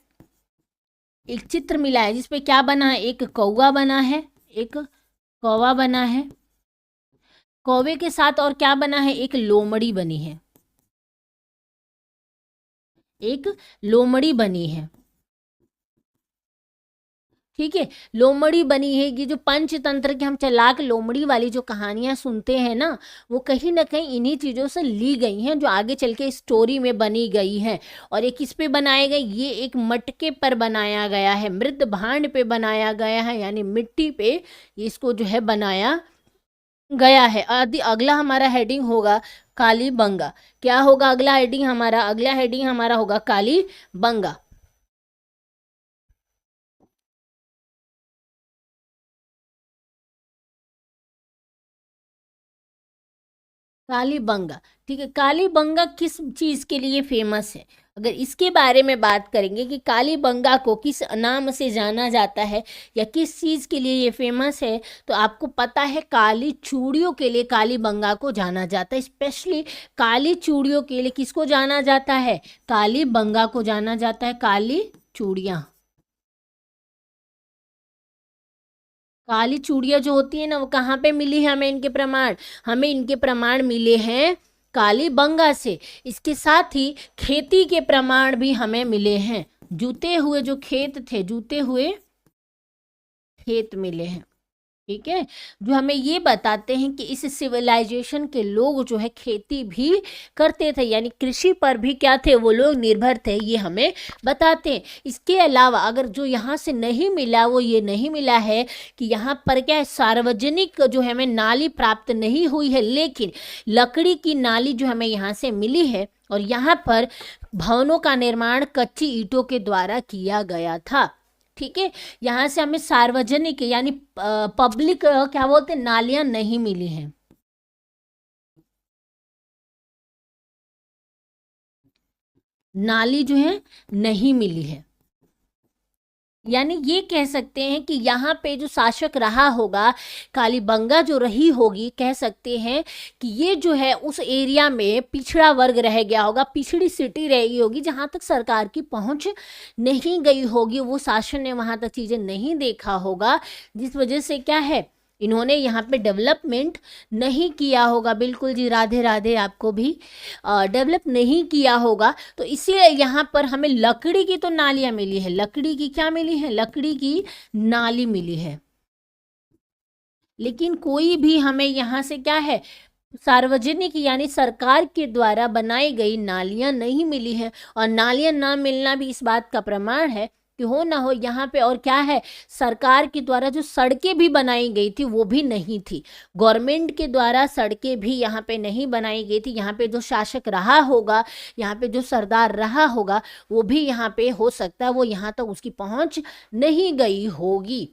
एक चित्र मिला है जिसपे क्या बना है, एक कौवा बना है, एक कौवा बना है, कौवे के साथ और क्या बना है, एक लोमड़ी बनी है, एक लोमड़ी बनी है। ठीक है, लोमड़ी बनी है। ये जो पंचतंत्र की हम चलाक लोमड़ी वाली जो कहानियां सुनते हैं ना, वो कहीं ना कहीं इन्हीं चीज़ों से ली गई हैं, जो आगे चल के स्टोरी में बनी गई हैं। और ये किस पे बनाए गए, ये एक मटके पर बनाया गया है, मृत भांड पे बनाया गया है, यानी मिट्टी पे इसको जो है बनाया गया है। आदि अगला हमारा हेडिंग होगा कालीबंगा। क्या होगा अगला हेडिंग हमारा, अगला हेडिंग हमारा होगा कालीबंगा। कालीबंगा, ठीक है। कालीबंगा किस चीज़ के लिए फेमस है, अगर इसके बारे में बात करेंगे कि कालीबंगा को किस नाम से जाना जाता है या किस चीज़ के लिए ये फेमस है, तो आपको पता है काली चूड़ियों के लिए कालीबंगा को जाना जाता है। स्पेशली काली चूड़ियों के लिए किसको जाना जाता है, कालीबंगा को जाना जाता है। काली चूड़ियाँ, काली चूड़ियाँ जो होती है ना, वो कहाँ पे मिली है हमें इनके प्रमाण, हमें इनके प्रमाण मिले हैं कालीबंगा से। इसके साथ ही खेती के प्रमाण भी हमें मिले हैं, जूते हुए जो खेत थे, जूते हुए खेत मिले हैं। ठीक है, जो हमें ये बताते हैं कि इस सिविलाइजेशन के लोग जो है खेती भी करते थे, यानी कृषि पर भी क्या थे, वो लोग निर्भर थे, ये हमें बताते हैं। इसके अलावा अगर जो यहाँ से नहीं मिला, वो ये नहीं मिला है कि यहाँ पर क्या है, सार्वजनिक जो है हमें नाली प्राप्त नहीं हुई है, लेकिन लकड़ी की नाली जो हमें यहाँ से मिली है। और यहाँ पर भवनों का निर्माण कच्ची ईंटों के द्वारा किया गया था। ठीक है, यहाँ से हमें सार्वजनिक यानी पब्लिक क्या बोलते हैं, नालियाँ नहीं मिली हैं, नाली जो है नहीं मिली है। यानी ये कह सकते हैं कि यहाँ पे जो शासक रहा होगा, कालीबंगा जो रही होगी, कह सकते हैं कि ये जो है उस एरिया में पिछड़ा वर्ग रह गया होगा, पिछड़ी सिटी रही होगी, जहाँ तक सरकार की पहुँच नहीं गई होगी, वो शासन ने वहाँ तक चीज़ें नहीं देखा होगा, जिस वजह से क्या है, इन्होंने यहाँ पे डेवलपमेंट नहीं किया होगा। बिल्कुल जी, राधे राधे आपको भी। डेवलप नहीं किया होगा, तो इसीलिए यहाँ पर हमें लकड़ी की तो नालियाँ मिली है, लकड़ी की क्या मिली है, लकड़ी की नाली मिली है, लेकिन कोई भी हमें यहाँ से क्या है, सार्वजनिक यानी सरकार के द्वारा बनाई गई नालियाँ नहीं मिली हैं। और नालियाँ ना मिलना भी इस बात का प्रमाण है कि हो ना हो यहाँ पे, और क्या है, सरकार के द्वारा जो सड़कें भी बनाई गई थी वो भी नहीं थी, गवर्नमेंट के द्वारा सड़कें भी यहाँ पे नहीं बनाई गई थी। यहाँ पे जो शासक रहा होगा, यहाँ पे जो सरदार रहा होगा, वो भी यहाँ पे हो सकता है वो यहाँ तक उसकी पहुँच नहीं गई होगी।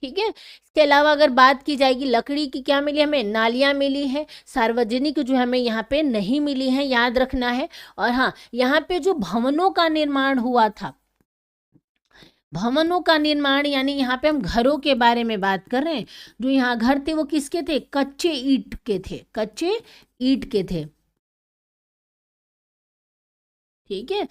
ठीक है, इसके अलावा अगर बात की जाएगी, लकड़ी की क्या मिली हमें, नालियाँ मिली है, सार्वजनिक जो हमें यहाँ पे नहीं मिली है, याद रखना है। और हाँ, यहाँ पे जो भवनों का निर्माण हुआ था, भवनों का निर्माण यानी यहाँ पे हम घरों के बारे में बात कर रहे हैं। जो यहाँ घर थे वो किसके थे, कच्चे ईंट के थे, कच्चे ईंट के थे। ठीक है,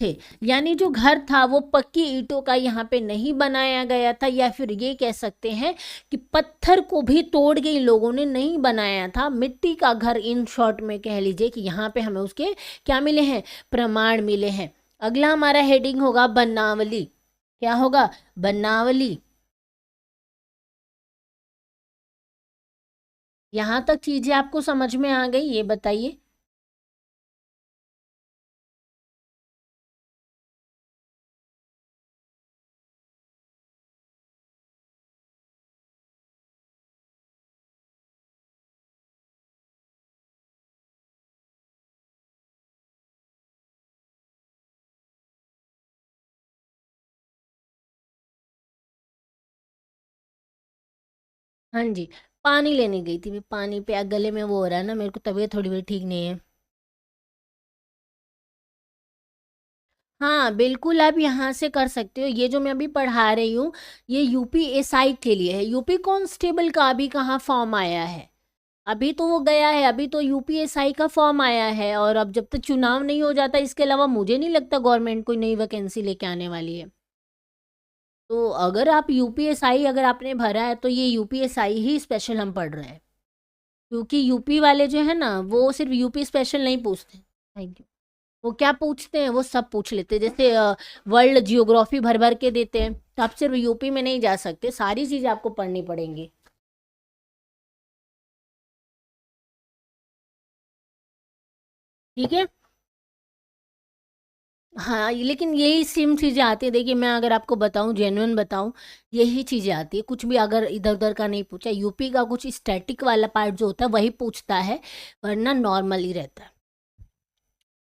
थे, यानी जो घर था वो पक्की ईंटों का यहाँ पे नहीं बनाया गया था, या फिर ये कह सकते हैं कि पत्थर को भी तोड़ के इन लोगों ने नहीं बनाया था, मिट्टी का घर, इन शॉर्ट में कह लीजिए कि यहाँ पे हमें उसके क्या मिले हैं, प्रमाण मिले हैं। अगला हमारा हेडिंग होगा बनावली। क्या होगा, बनावली। यहाँ तक चीजें आपको समझ में आ गई, ये बताइए। हाँ जी, पानी लेने गई थी मैं, पानी पे गले में वो हो रहा है ना, मेरे को तबीयत थोड़ी भी ठीक नहीं है। हाँ, बिल्कुल आप यहाँ से कर सकते हो। ये जो मैं अभी पढ़ा रही हूँ, ये यूपीएसआई के लिए है। यूपी कांस्टेबल का अभी कहाँ फॉर्म आया है? अभी तो वो गया है, अभी तो यूपीएसआई का फॉर्म आया है, और अब जब तक चुनाव नहीं हो जाता, इसके अलावा मुझे नहीं लगता गवर्नमेंट कोई नई वैकेंसी लेके आने वाली है। तो अगर आप यूपीएसआई अगर आपने भरा है, तो ये यूपीएसआई ही स्पेशल हम पढ़ रहे हैं, क्योंकि यूपी वाले जो है ना, वो सिर्फ यूपी स्पेशल नहीं पूछते। Thank you. वो क्या पूछते हैं, वो सब पूछ लेते हैं। जैसे वर्ल्ड जियोग्राफी भर भर के देते हैं, तो आप सिर्फ यूपी में नहीं जा सकते, सारी चीज़ें आपको पढ़नी पड़ेंगी। ठीक है। हाँ, लेकिन यही सेम चीज़ें आती है। देखिए, मैं अगर आपको बताऊँ, जेन्युइन बताऊँ, यही चीज़ें आती है। कुछ भी अगर इधर उधर का नहीं पूछा, यूपी का कुछ स्टैटिक वाला पार्ट जो होता है वही पूछता है, वरना नॉर्मल ही रहता है।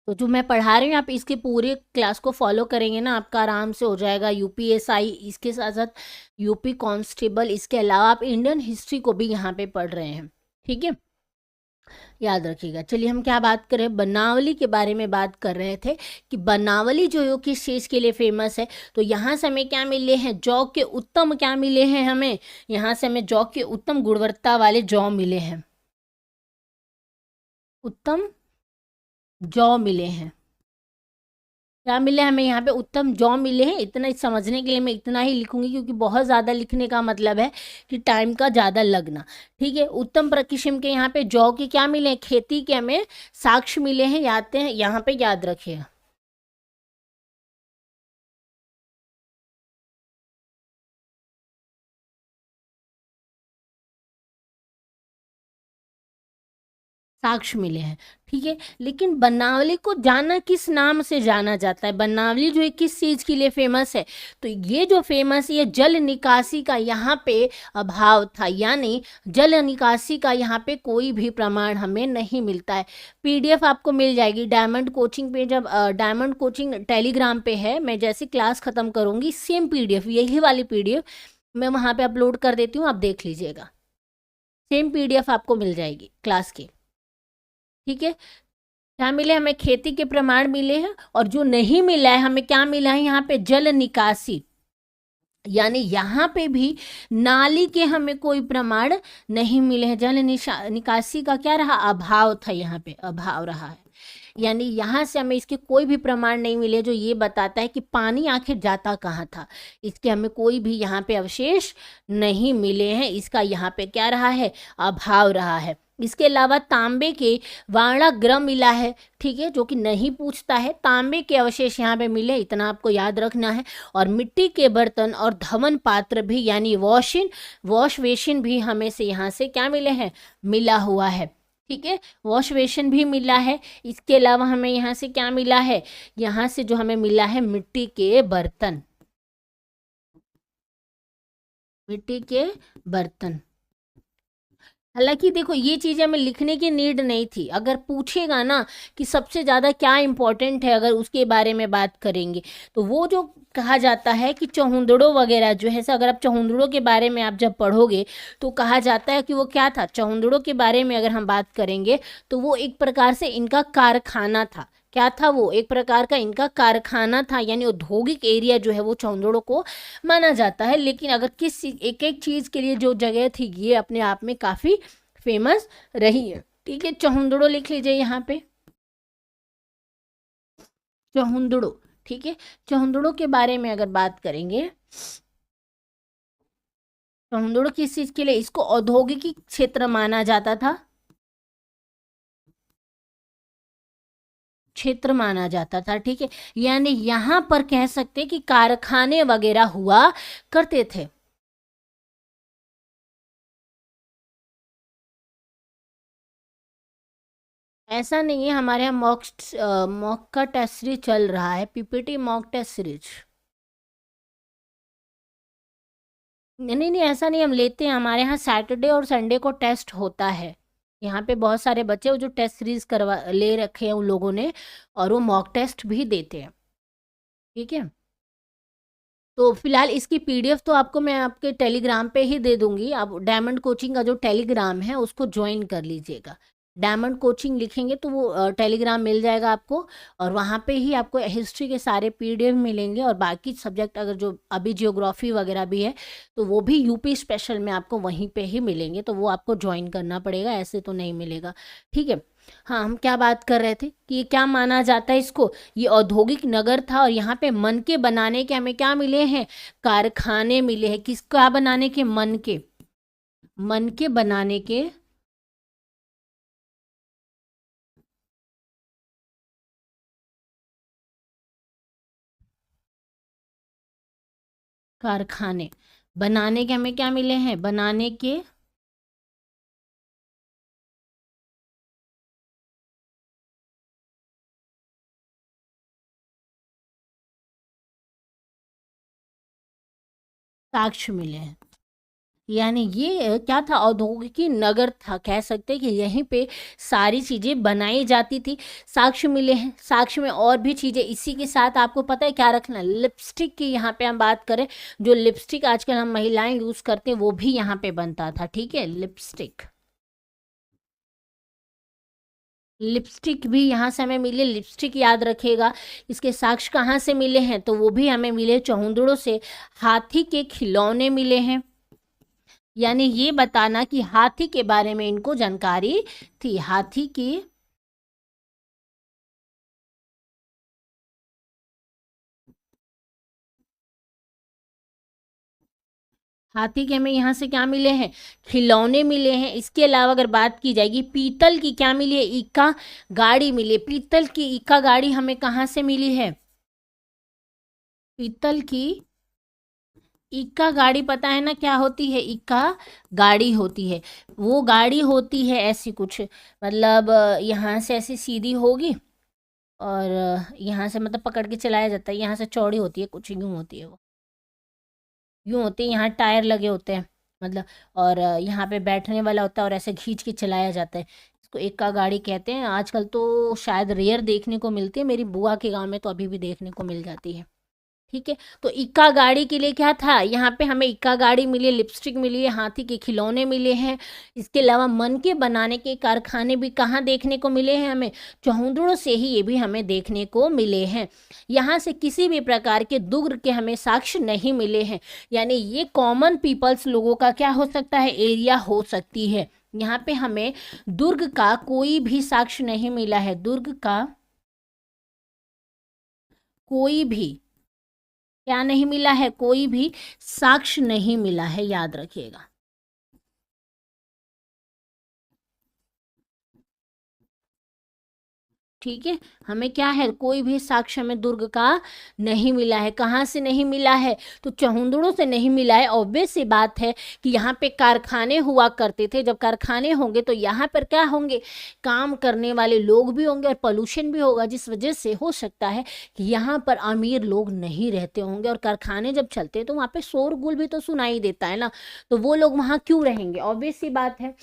तो जो मैं पढ़ा रही हूँ, आप इसके पूरे क्लास को फॉलो करेंगे ना, आपका आराम से हो जाएगा यूपीएसआई, इसके साथ साथ यूपी कांस्टेबल, इसके अलावा आप इंडियन हिस्ट्री को भी यहाँ पे पढ़ रहे हैं। ठीक है, याद रखिएगा। चलिए, हम क्या बात कर रहे हैं, बनावली के बारे में बात कर रहे थे कि बनावली जो है वो किस चीज़ के लिए फेमस है। तो यहाँ से हमें क्या मिले हैं, जौ के उत्तम क्या मिले हैं हमें, यहाँ से हमें जौ के उत्तम गुणवत्ता वाले जौ मिले हैं, उत्तम जौ मिले हैं। क्या मिले हमें यहाँ पे, उत्तम जौ मिले हैं। इतना समझने के लिए मैं इतना ही लिखूंगी, क्योंकि बहुत ज़्यादा लिखने का मतलब है कि टाइम का ज़्यादा लगना। ठीक है, उत्तम किस्म के यहाँ पे जौ के क्या मिले हैं, खेती के हमें साक्ष्य मिले हैं, याद हैं, यहाँ पे याद रखिए। साक्ष्य मिले हैं। ठीक है, लेकिन बनावली को जाना किस नाम से जाना जाता है, बनावली जो है किस चीज़ के लिए फेमस है? तो ये जो फेमस है, ये जल निकासी का यहाँ पे अभाव था, यानी जल निकासी का यहाँ पे कोई भी प्रमाण हमें नहीं मिलता है। पीडीएफ आपको मिल जाएगी डायमंड कोचिंग पे, जब डायमंड कोचिंग टेलीग्राम पे है, मैं जैसे क्लास ख़त्म करूँगी, सेम पीडीएफ, यही वाली पीडीएफ मैं वहाँ पे अपलोड कर देती हूँ, आप देख लीजिएगा। सेम पीडीएफ आपको मिल जाएगी क्लास की। ठीक है, क्या मिले हमें, खेती के प्रमाण मिले हैं, और जो नहीं मिला है हमें, क्या मिला है यहाँ पे, जल निकासी, यानी यहाँ पे भी नाली के हमें कोई प्रमाण नहीं मिले हैं। जल निकासी का क्या रहा, अभाव था, यहाँ पे अभाव रहा है। यानी यहाँ से हमें इसके कोई भी प्रमाण नहीं मिले जो ये बताता है कि पानी आखिर जाता कहाँ था। इसके हमें कोई भी यहाँ पे अवशेष नहीं मिले हैं, इसका यहाँ पे क्या रहा है, अभाव रहा है। इसके अलावा तांबे के वाणाग्रह मिला है, ठीक है, जो कि नहीं पूछता है। तांबे के अवशेष यहाँ पे मिले, इतना आपको याद रखना है। और मिट्टी के बर्तन और धवन पात्र भी, यानी वॉश बेसिन भी हमें से यहाँ से क्या मिले हैं, मिला हुआ है। ठीक है, वॉश बेसिन भी मिला है। इसके अलावा हमें यहाँ से क्या मिला है, यहाँ से जो हमें मिला है, मिट्टी के बर्तन, मिट्टी के बर्तन। हालांकि देखो, ये चीज़ें हमें लिखने की नीड नहीं थी। अगर पूछेगा ना कि सबसे ज़्यादा क्या इम्पोर्टेंट है, अगर उसके बारे में बात करेंगे, तो वो जो कहा जाता है कि चौहुंदड़ो वगैरह जो है, अगर आप चौहुंदड़ो के बारे में आप जब पढ़ोगे, तो कहा जाता है कि वो क्या था, चौहुंदड़ो के बारे में अगर हम बात करेंगे, तो वो एक प्रकार से इनका कारखाना था। क्या था वो, एक प्रकार का इनका कारखाना था, यानी औद्योगिक एरिया जो है वो चौंदड़ों को माना जाता है। लेकिन अगर एक एक चीज़ के लिए जो जगह थी, ये अपने आप में काफ़ी फेमस रही है। ठीक है, चौहुंदड़ो लिख लीजिए यहाँ पे, चौहुंदड़ो। ठीक है, चौहुंदड़ो के बारे में अगर बात करेंगे, चौहुंदड़ो किस चीज़ के लिए, इसको औद्योगिक क्षेत्र माना जाता था, क्षेत्र माना जाता था। ठीक है, यानी यहाँ पर कह सकते कि कारखाने वगैरह हुआ करते थे। ऐसा नहीं है, हमारे यहाँ मॉक का टेस्ट सीरीज चल रहा है, पीपीटी मॉक टेस्ट सीरीज। नहीं नहीं नहीं, ऐसा नहीं, हम लेते हैं, हमारे यहाँ सैटरडे और संडे को टेस्ट होता है। यहाँ पे बहुत सारे बच्चे वो जो टेस्ट सीरीज करवा ले रखे हैं उन लोगों ने, और वो मॉक टेस्ट भी देते हैं। ठीक है। तो फिलहाल इसकी पीडीएफ तो आपको मैं आपके टेलीग्राम पे ही दे दूंगी। आप डायमंड कोचिंग का जो टेलीग्राम है उसको ज्वाइन कर लीजिएगा। डायमंड कोचिंग लिखेंगे तो वो टेलीग्राम मिल जाएगा आपको। और वहाँ पे ही आपको हिस्ट्री के सारे पीडीएफ मिलेंगे, और बाकी सब्जेक्ट अगर जो अभी जियोग्राफी वगैरह भी है तो वो भी यूपी स्पेशल में आपको वहीं पे ही मिलेंगे, तो वो आपको ज्वाइन करना पड़ेगा, ऐसे तो नहीं मिलेगा। ठीक है। हाँ, हम क्या बात कर रहे थे कि ये क्या माना जाता है इसको, ये औद्योगिक नगर था, और यहाँ पे मन के बनाने के हमें क्या मिले हैं, कारखाने मिले हैं। किसका बनाने के, मन के, मन के बनाने के कारखाने, बनाने के हमें क्या मिले हैं, बनाने के साक्ष्य मिले हैं। यानी ये क्या था, औद्योगिक नगर था, कह सकते हैं कि यहीं पे सारी चीज़ें बनाई जाती थी। साक्ष्य मिले हैं, साक्ष्य में और भी चीज़ें, इसी के साथ आपको पता है क्या रखना, लिपस्टिक की यहाँ पे हम बात करें, जो लिपस्टिक आजकल हम महिलाएं यूज़ करते हैं वो भी यहाँ पे बनता था। ठीक है, लिपस्टिक, लिपस्टिक भी यहाँ से हमें मिले, लिपस्टिक याद रखिएगा। इसके साक्ष्य कहाँ से मिले हैं, तो वो भी हमें मिले चौहुंदड़ों से। हाथी के खिलौने मिले हैं, यानी ये बताना कि हाथी के बारे में इनको जानकारी थी। हाथी के हमें यहाँ से क्या मिले हैं, खिलौने मिले हैं। इसके अलावा अगर बात की जाएगी, पीतल की क्या मिली है, इक्का गाड़ी मिली है। पीतल की इक्का गाड़ी हमें कहाँ से मिली है, पीतल की इक्का गाड़ी, पता है ना क्या होती है, इक्का गाड़ी होती है। वो गाड़ी होती है ऐसी कुछ, मतलब यहाँ से ऐसी सीधी होगी, और यहाँ से मतलब पकड़ के चलाया जाता है, यहाँ से चौड़ी होती है, कुछ यूँ होती है वो, यूँ होती है, यहाँ टायर लगे होते हैं, मतलब, और यहाँ पे बैठने वाला होता है और ऐसे खींच के चलाया जाता है। इसको एक्का गाड़ी कहते हैं। आजकल तो शायद रेयर देखने को मिलती है, मेरी बुआ के गांव में तो अभी भी देखने को मिल जाती है। ठीक है, तो इक्का गाड़ी के लिए क्या था, यहाँ पे हमें इक्का गाड़ी मिली है, लिपस्टिक मिली है, हाथी के खिलौने मिले हैं। इसके अलावा मन के बनाने के कारखाने भी कहाँ देखने को मिले हैं हमें, चौहुंदड़ों से ही ये भी हमें देखने को मिले हैं। यहाँ से किसी भी प्रकार के दुर्ग के हमें साक्ष्य नहीं मिले हैं, यानी ये कॉमन पीपल्स लोगों का क्या हो सकता है, एरिया हो सकती है। यहाँ पे हमें दुर्ग का कोई भी साक्ष्य नहीं मिला है, दुर्ग का कोई भी क्या नहीं मिला है, कोई भी साक्ष्य नहीं मिला है, याद रखिएगा। ठीक है, हमें क्या है, कोई भी साक्ष्य हमें दुर्ग का नहीं मिला है। कहाँ से नहीं मिला है, तो चौहुंदड़ों से नहीं मिला है। ऑब्वियस सी बात है कि यहाँ पे कारखाने हुआ करते थे, जब कारखाने होंगे तो यहाँ पर क्या होंगे, काम करने वाले लोग भी होंगे और पोल्यूशन भी होगा, जिस वजह से हो सकता है कि यहाँ पर अमीर लोग नहीं रहते होंगे। और कारखाने जब चलते हैं तो वहाँ पे शोरगुल भी तो सुनाई देता है ना, तो वो लोग वहाँ क्यों रहेंगे, ऑब्वियस सी बात है।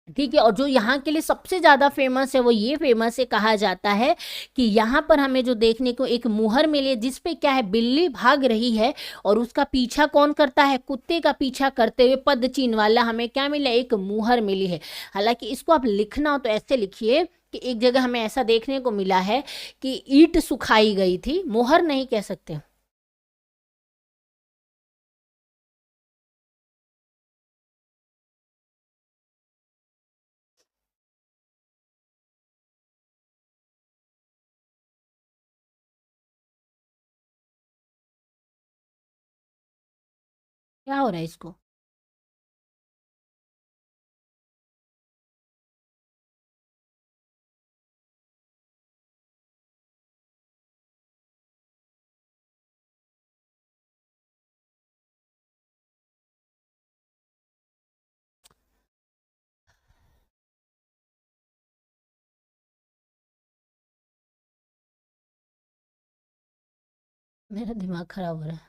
ठीक है, और जो यहाँ के लिए सबसे ज़्यादा फेमस है वो ये फेमस है, कहा जाता है कि यहाँ पर हमें जो देखने को एक मुहर मिली है, जिस पे क्या है, बिल्ली भाग रही है और उसका पीछा कौन करता है, कुत्ते का पीछा करते हुए पद चिन्ह वाला हमें क्या मिला, एक मुहर मिली है। हालांकि इसको आप लिखना हो तो ऐसे लिखिए कि एक जगह हमें ऐसा देखने को मिला है कि ईंट सुखाई गई थी, मुहर नहीं कह सकते। क्या हो रहा है इसको, मेरा दिमाग खराब हो रहा है।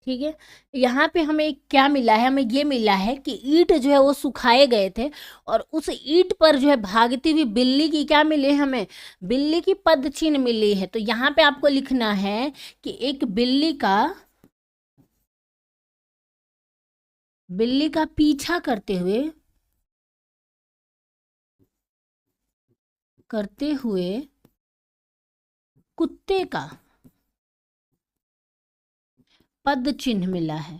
ठीक है। यहाँ पे हमें क्या मिला है, हमें ये मिला है कि ईंट जो है वो सुखाए गए थे और उस ईंट पर जो है भागती हुई बिल्ली की क्या मिली है, हमें बिल्ली की पद चिन्ह मिली है। तो यहाँ पे आपको लिखना है कि एक बिल्ली का पीछा करते हुए कुत्ते का पद चिन्ह मिला है।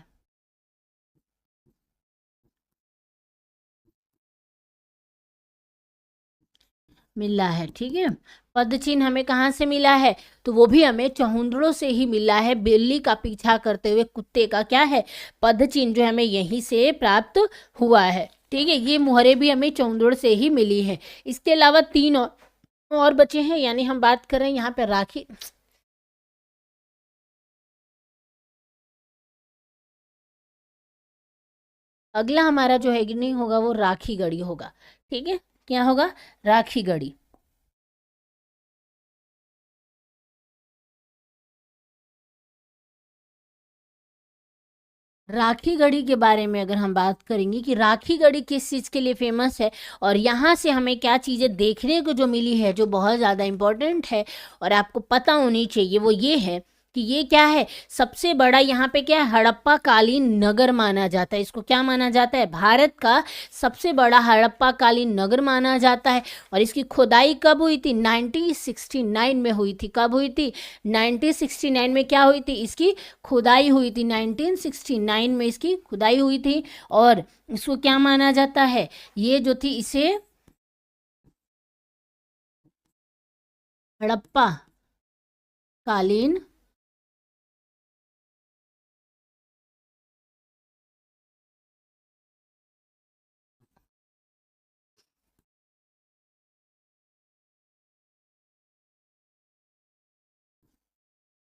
ठीक है, पद चिन्ह हमें कहाँ से मिला है, तो वो भी हमें चहुंदड़ों से ही मिला है। बिल्ली का पीछा करते हुए कुत्ते का क्या है, पद चिन्ह जो हमें यहीं से प्राप्त हुआ है। ठीक है, ये मुहरे भी हमें चहुंदड़ से ही मिली है। इसके अलावा तीन और बचे हैं, यानी हम बात कर रहे हैं यहाँ पे राखी। अगला हमारा जो है नहीं होगा वो राखी गढ़ी होगा। ठीक है, क्या होगा, राखी गढ़ी। राखी गढ़ी के बारे में अगर हम बात करेंगे कि राखी गढ़ी किस चीज़ के लिए फेमस है और यहाँ से हमें क्या चीज़ें देखने को जो मिली है जो बहुत ज़्यादा इम्पोर्टेंट है और आपको पता होनी चाहिए, वो ये है कि ये क्या है, सबसे बड़ा यहाँ पे क्या है, हड़प्पा कालीन नगर माना जाता है। इसको क्या माना जाता है, भारत का सबसे बड़ा हड़प्पा कालीन नगर माना जाता है। और इसकी खुदाई कब हुई थी, 1969 में हुई थी। कब हुई थी, 1969 में क्या हुई थी, इसकी खुदाई हुई थी। 1969 में इसकी खुदाई हुई थी। और इसको क्या माना जाता है, ये जो थी इसे हड़प्पा कालीन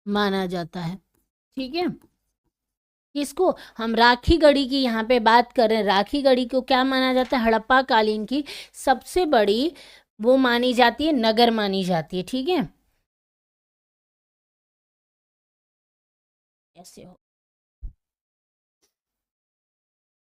माना जाता है। ठीक है, किसको, हम राखी गढ़ी की यहाँ पे बात कर रहे हैं। राखी गढ़ी को क्या माना जाता है, हड़प्पा कालीन की सबसे बड़ी वो मानी जाती है, नगर मानी जाती है। ठीक है, ऐसे हो।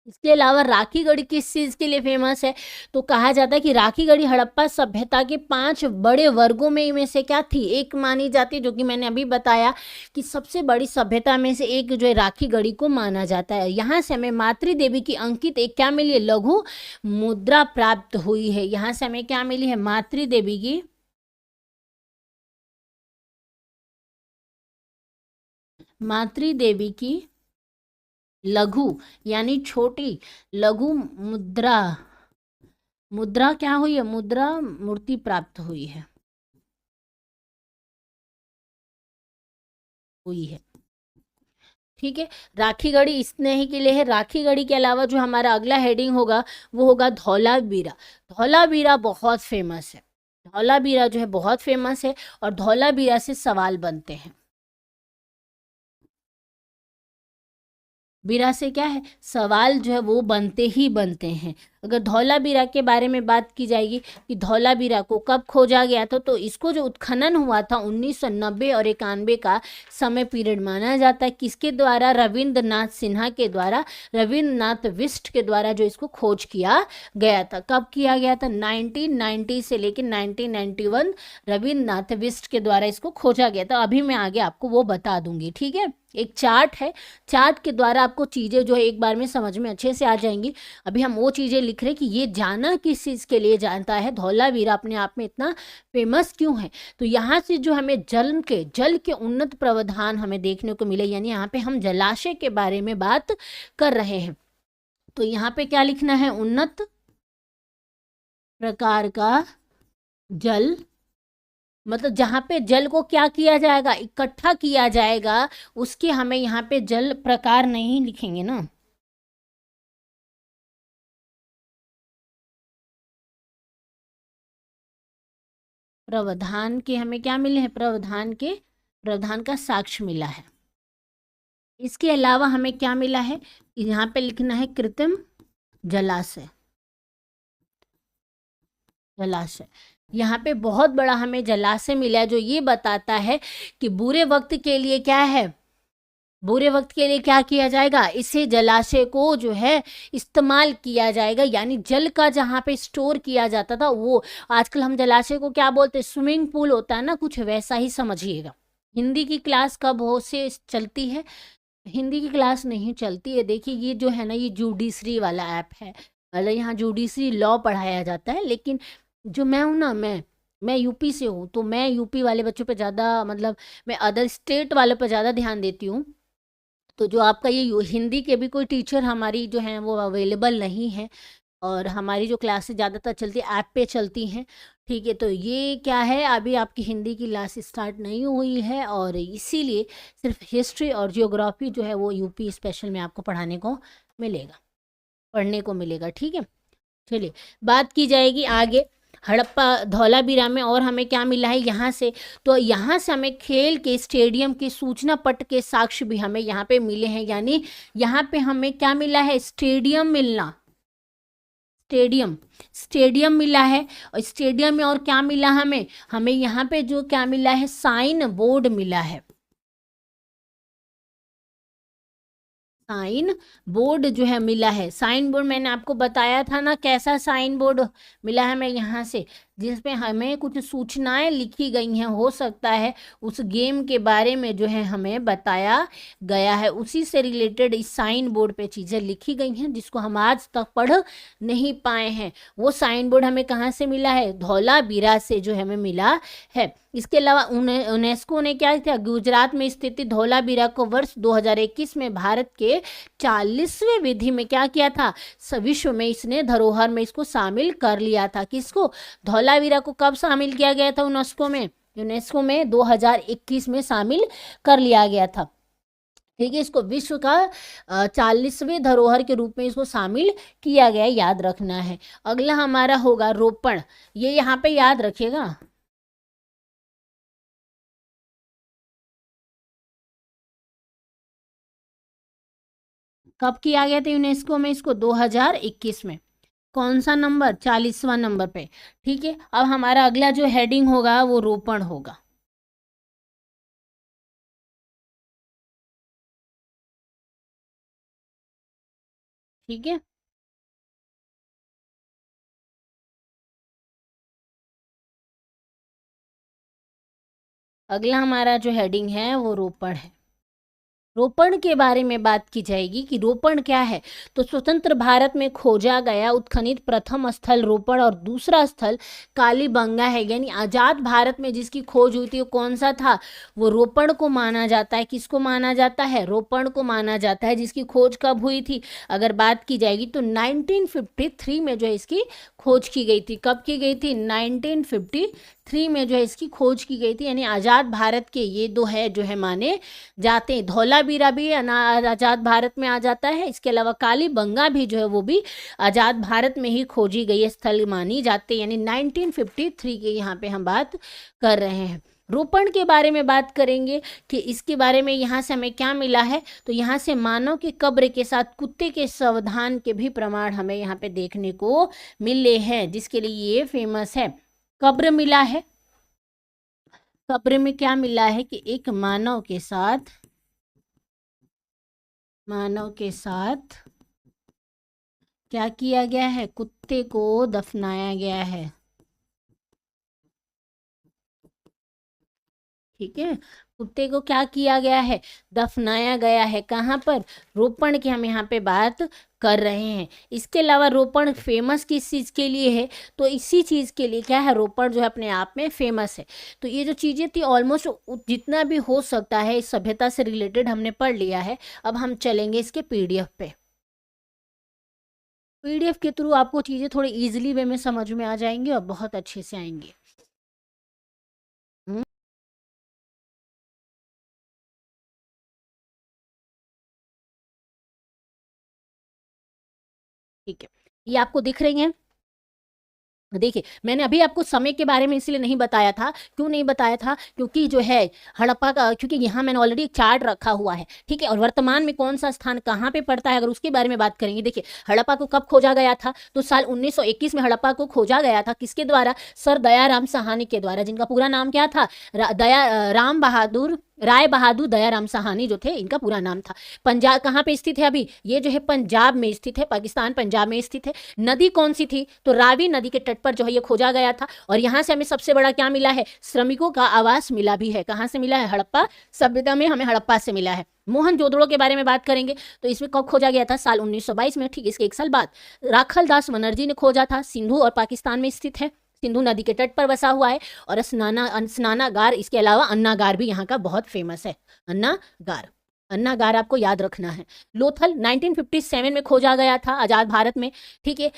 इसके अलावा राखी गढ़ी किस चीज़ के लिए फेमस है, तो कहा जाता है कि राखी गढ़ी हड़प्पा सभ्यता के 5 बड़े वर्गों में से क्या थी, एक मानी जाती है, जो कि मैंने अभी बताया कि सबसे बड़ी सभ्यता में से एक जो है राखी गढ़ी को माना जाता है। यहाँ से हमें मातृ देवी की अंकित एक क्या मिली है, लघु मुद्रा प्राप्त हुई है। यहाँ से हमें क्या मिली है, मातृ देवी की लघु यानी छोटी लघु मुद्रा, मुद्रा क्या हुई है, मुद्रा मूर्ति प्राप्त हुई है। ठीक है, राखी गढ़ी इतने ही के लिए है। राखी गढ़ी के अलावा जो हमारा अगला हेडिंग होगा वो होगा धौलावीरा। धौलावीरा बहुत फेमस है। धौलावीरा जो है बहुत फेमस है और धौलावीरा से सवाल बनते हैं। बीरा से क्या है, सवाल जो है वो बनते ही बनते हैं। अगर धौलावीरा के बारे में बात की जाएगी कि धौलावीरा को कब खोजा गया था, तो इसको जो उत्खनन हुआ था 1990 और 91 का समय पीरियड माना जाता है। किसके द्वारा, रविंद्रनाथ सिन्हा के द्वारा, रविंद्रनाथ बिष्ट के द्वारा जो इसको खोज किया गया था। कब किया गया था, 1990 से लेकर 1991 रविंद्रनाथ बिष्ट के द्वारा इसको खोजा गया था। अभी मैं आगे आपको वो बता दूंगी। ठीक है, एक चार्ट है, चार्ट के द्वारा आपको चीज़ें जो है एक बार में समझ में अच्छे से आ जाएंगी। अभी हम वो चीज़ें लिख रहे हैं कि ये जाना किस चीज़ के लिए जानता है, धौलावीरा अपने आप में इतना फेमस क्यों है। तो यहाँ से जो हमें जल के उन्नत प्रावधान हमें देखने को मिले, यानी यहाँ पे हम जलाशय के बारे में बात कर रहे हैं। तो यहाँ पे क्या लिखना है, उन्नत प्रकार का जल, मतलब जहाँ पे जल को क्या किया जाएगा, इकट्ठा किया जाएगा, उसके हमें यहाँ पे जल प्रकार नहीं लिखेंगे ना। प्रावधान के हमें क्या मिले हैं, प्रावधान का साक्ष्य मिला है। इसके अलावा हमें क्या मिला है, यहाँ पे लिखना है कृत्रिम जलाशय। जलाशय, यहाँ पे बहुत बड़ा हमें जलाशय मिला है जो ये बताता है कि बुरे वक्त के लिए क्या है, बुरे वक्त के लिए क्या किया जाएगा, इसे जलाशय को जो है इस्तेमाल किया जाएगा, यानी जल का जहाँ पे स्टोर किया जाता था वो, आजकल हम जलाशय को क्या बोलते हैं, स्विमिंग पूल होता है ना, कुछ वैसा ही समझिएगा। हिंदी की क्लास कब हो से चलती है, हिंदी की क्लास नहीं चलती है। देखिए ये जो है ना, ये जुडिशरी वाला ऐप है, मतलब यहाँ जुडिशरी लॉ पढ़ाया जाता है, लेकिन जो मैं हूँ ना, मैं यूपी से हूँ, तो मैं यूपी वाले बच्चों पे ज़्यादा, मतलब मैं अदर स्टेट वालों पर ज़्यादा ध्यान देती हूँ। तो जो आपका ये हिंदी के भी कोई टीचर हमारी जो हैं वो अवेलेबल नहीं है, और हमारी जो क्लासेस ज़्यादातर चलती है ऐप पे चलती हैं। ठीक है, तो ये क्या है, अभी आपकी हिंदी की क्लास स्टार्ट नहीं हुई है, और इसीलिए सिर्फ हिस्ट्री और जियोग्राफी जो है वो यूपी स्पेशल में आपको मिलेगा पढ़ने को मिलेगा। ठीक है, चलिए बात की जाएगी आगे हड़प्पा धौलावीरा में, और हमें क्या मिला है यहाँ से, तो यहाँ से हमें खेल के स्टेडियम के सूचना पट के साक्ष्य भी हमें यहाँ पे मिले हैं, यानी यहाँ पे हमें क्या मिला है, स्टेडियम मिलना, स्टेडियम स्टेडियम मिला है, और स्टेडियम में और क्या मिला हमें, हमें यहाँ पे जो क्या मिला है, साइन बोर्ड मिला है, साइन बोर्ड जो है मिला है। साइन बोर्ड मैंने आपको बताया था ना, कैसा साइन बोर्ड मिला है हमें यहाँ से, जिसमें हमें कुछ सूचनाएं लिखी गई हैं, हो सकता है उस गेम के बारे में जो है हमें बताया गया है, उसी से रिलेटेड इस साइन बोर्ड पे चीज़ें लिखी गई हैं जिसको हम आज तक पढ़ नहीं पाए हैं। वो साइन बोर्ड हमें कहाँ से मिला है, धौलावीरा से जो हमें मिला है। इसके अलावा यूनेस्को ने क्या किया, गुजरात में स्थित धौलावीरा को वर्ष 2021 में भारत के 40वें विधि में क्या किया था, विश्व में इसने धरोहर में इसको शामिल कर लिया था। किसको, धौलावीरा को कब शामिल किया गया था यूनेस्को में 2021 में शामिल कर लिया गया था। ठीक है, इसको विश्व का 40वें धरोहर के रूप में इसको शामिल किया गया, याद रखना है। अगला हमारा होगा रोपण, ये यहाँ पे याद रखिएगा। कब किया गया था यूनेस्को में इसको, 2021 में। कौन सा नंबर, 40वां नंबर पे। ठीक है, अब हमारा अगला जो हेडिंग होगा वो रोपण होगा। ठीक है, अगला हमारा जो हेडिंग है वो रोपण है। रोपण के बारे में बात की जाएगी कि रोपण क्या है, तो स्वतंत्र भारत में खोजा गया उत्खनित प्रथम स्थल रोपण और दूसरा स्थल कालीबंगा है, यानी आज़ाद भारत में जिसकी खोज हुई थी वो कौन सा था, वो रोपण को माना जाता है। किसको माना जाता है, रोपण को माना जाता है, जिसकी खोज कब हुई थी, अगर बात की जाएगी तो 1953 में जो है इसकी खोज की गई थी। कब की गई थी, 1953 में जो है इसकी खोज की गई थी, यानी आज़ाद भारत के ये दो है जो है माने जाते हैं। धौलावीरा भी आज़ाद भारत में आ जाता है, इसके अलावा कालीबंगा भी जो है वो भी आज़ाद भारत में ही खोजी गई स्थल मानी जाते हैं, यानी 1953 के यहाँ पे हम बात कर रहे हैं। रोपण के बारे में बात करेंगे कि इसके बारे में यहाँ से हमें क्या मिला है, तो यहाँ से मानव के कब्र के साथ कुत्ते के सावधान के भी प्रमाण हमें यहाँ पे देखने को मिले हैं, जिसके लिए ये फेमस है। कब्र मिला है, कब्र में क्या मिला है कि एक मानव के साथ क्या किया गया है, कुत्ते को दफनाया गया है। ठीक है, कुत्ते को क्या किया गया है, दफनाया गया है। कहाँ पर, रोपण की हम यहाँ पे बात कर रहे हैं। इसके अलावा रोपण फेमस किस चीज़ के लिए है, तो इसी चीज़ के लिए क्या है, रोपण जो है अपने आप में फेमस है। तो ये जो चीज़ें थी ऑलमोस्ट जितना भी हो सकता है इस सभ्यता से रिलेटेड हमने पढ़ लिया है। अब हम चलेंगे इसके पीडीएफ पे। पीडीएफ के थ्रू आपको चीज़ें थोड़ी इजीली वे में समझ में आ जाएंगी और बहुत अच्छे से आएंगी। हम्म, ठीक है, ये आपको दिख रही हैं। देखिए मैंने अभी आपको समय के बारे में इसलिए नहीं बताया था, क्यों नहीं बताया था, क्योंकि जो है हड़प्पा का, क्योंकि यहाँ मैंने ऑलरेडी एक चार्ट रखा हुआ है। ठीक है, और वर्तमान में कौन सा स्थान कहाँ पे पड़ता है, अगर उसके बारे में बात करेंगे। देखिए हड़प्पा को कब खोजा गया था, तो साल 1921 में हड़प्पा को खोजा गया था। किसके द्वारा, सर दयाराम साहनी के द्वारा, जिनका पूरा नाम क्या था, राम बहादुर राय बहादुर दयाराम साहनी जो थे, इनका पूरा नाम था। पंजाब कहाँ पे स्थित है अभी, ये जो है पंजाब में स्थित है, पाकिस्तान पंजाब में स्थित है। नदी कौन सी थी, तो रावी नदी के तट पर जो है ये खोजा गया था। और यहाँ से हमें सबसे बड़ा क्या मिला है, श्रमिकों का आवास मिला भी है। कहाँ से मिला है, हड़प्पा सभ्यता में हमें हड़प्पा से मिला है। मोहनजोदड़ो के बारे में बात करेंगे तो इसमें कब खोजा गया था, साल 1922 में, ठीक इसके एक साल बाद राखल दास बनर्जी ने खोजा था। सिंधु और पाकिस्तान में स्थित है, सिंधु नदी के तट पर बसा हुआ है। और स्नानागार, इसके अलावा अन्नागार भी यहाँ का बहुत फेमस है। अन्नागार, अन्नागार आपको याद रखना है। लोथल 1957 में खोजा गया था आजाद भारत में, ठीक है।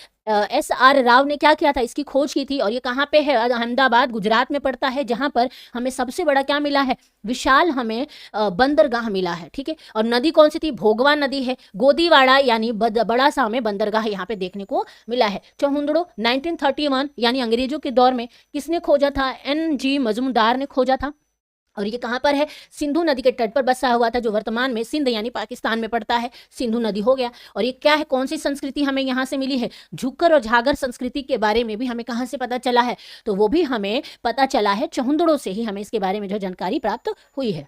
SR राव ने क्या किया था, इसकी खोज की थी। और ये कहाँ पे है, अहमदाबाद गुजरात में पड़ता है, जहाँ पर हमें सबसे बड़ा क्या मिला है, विशाल हमें बंदरगाह मिला है, ठीक है। और नदी कौन सी थी, भोगवा नदी है। गोदीवाड़ा यानी बड़ा सा हमें बंदरगाह यहाँ पे देखने को मिला है। चौहुंदड़ो 1931 यानी अंग्रेजों के दौर में किसने खोजा था, NG मजूमदार ने खोजा था। और ये कहाँ पर है, सिंधु नदी के तट पर बसा हुआ था, जो वर्तमान में सिंध यानी पाकिस्तान में पड़ता है। सिंधु नदी हो गया। और ये क्या है, कौन सी संस्कृति हमें यहाँ से मिली है, झुक्कर और झागर संस्कृति के बारे में भी हमें कहाँ से पता चला है, तो वो भी हमें पता चला है चौहुंदड़ों से ही हमें इसके बारे में जो जानकारी प्राप्त हुई है,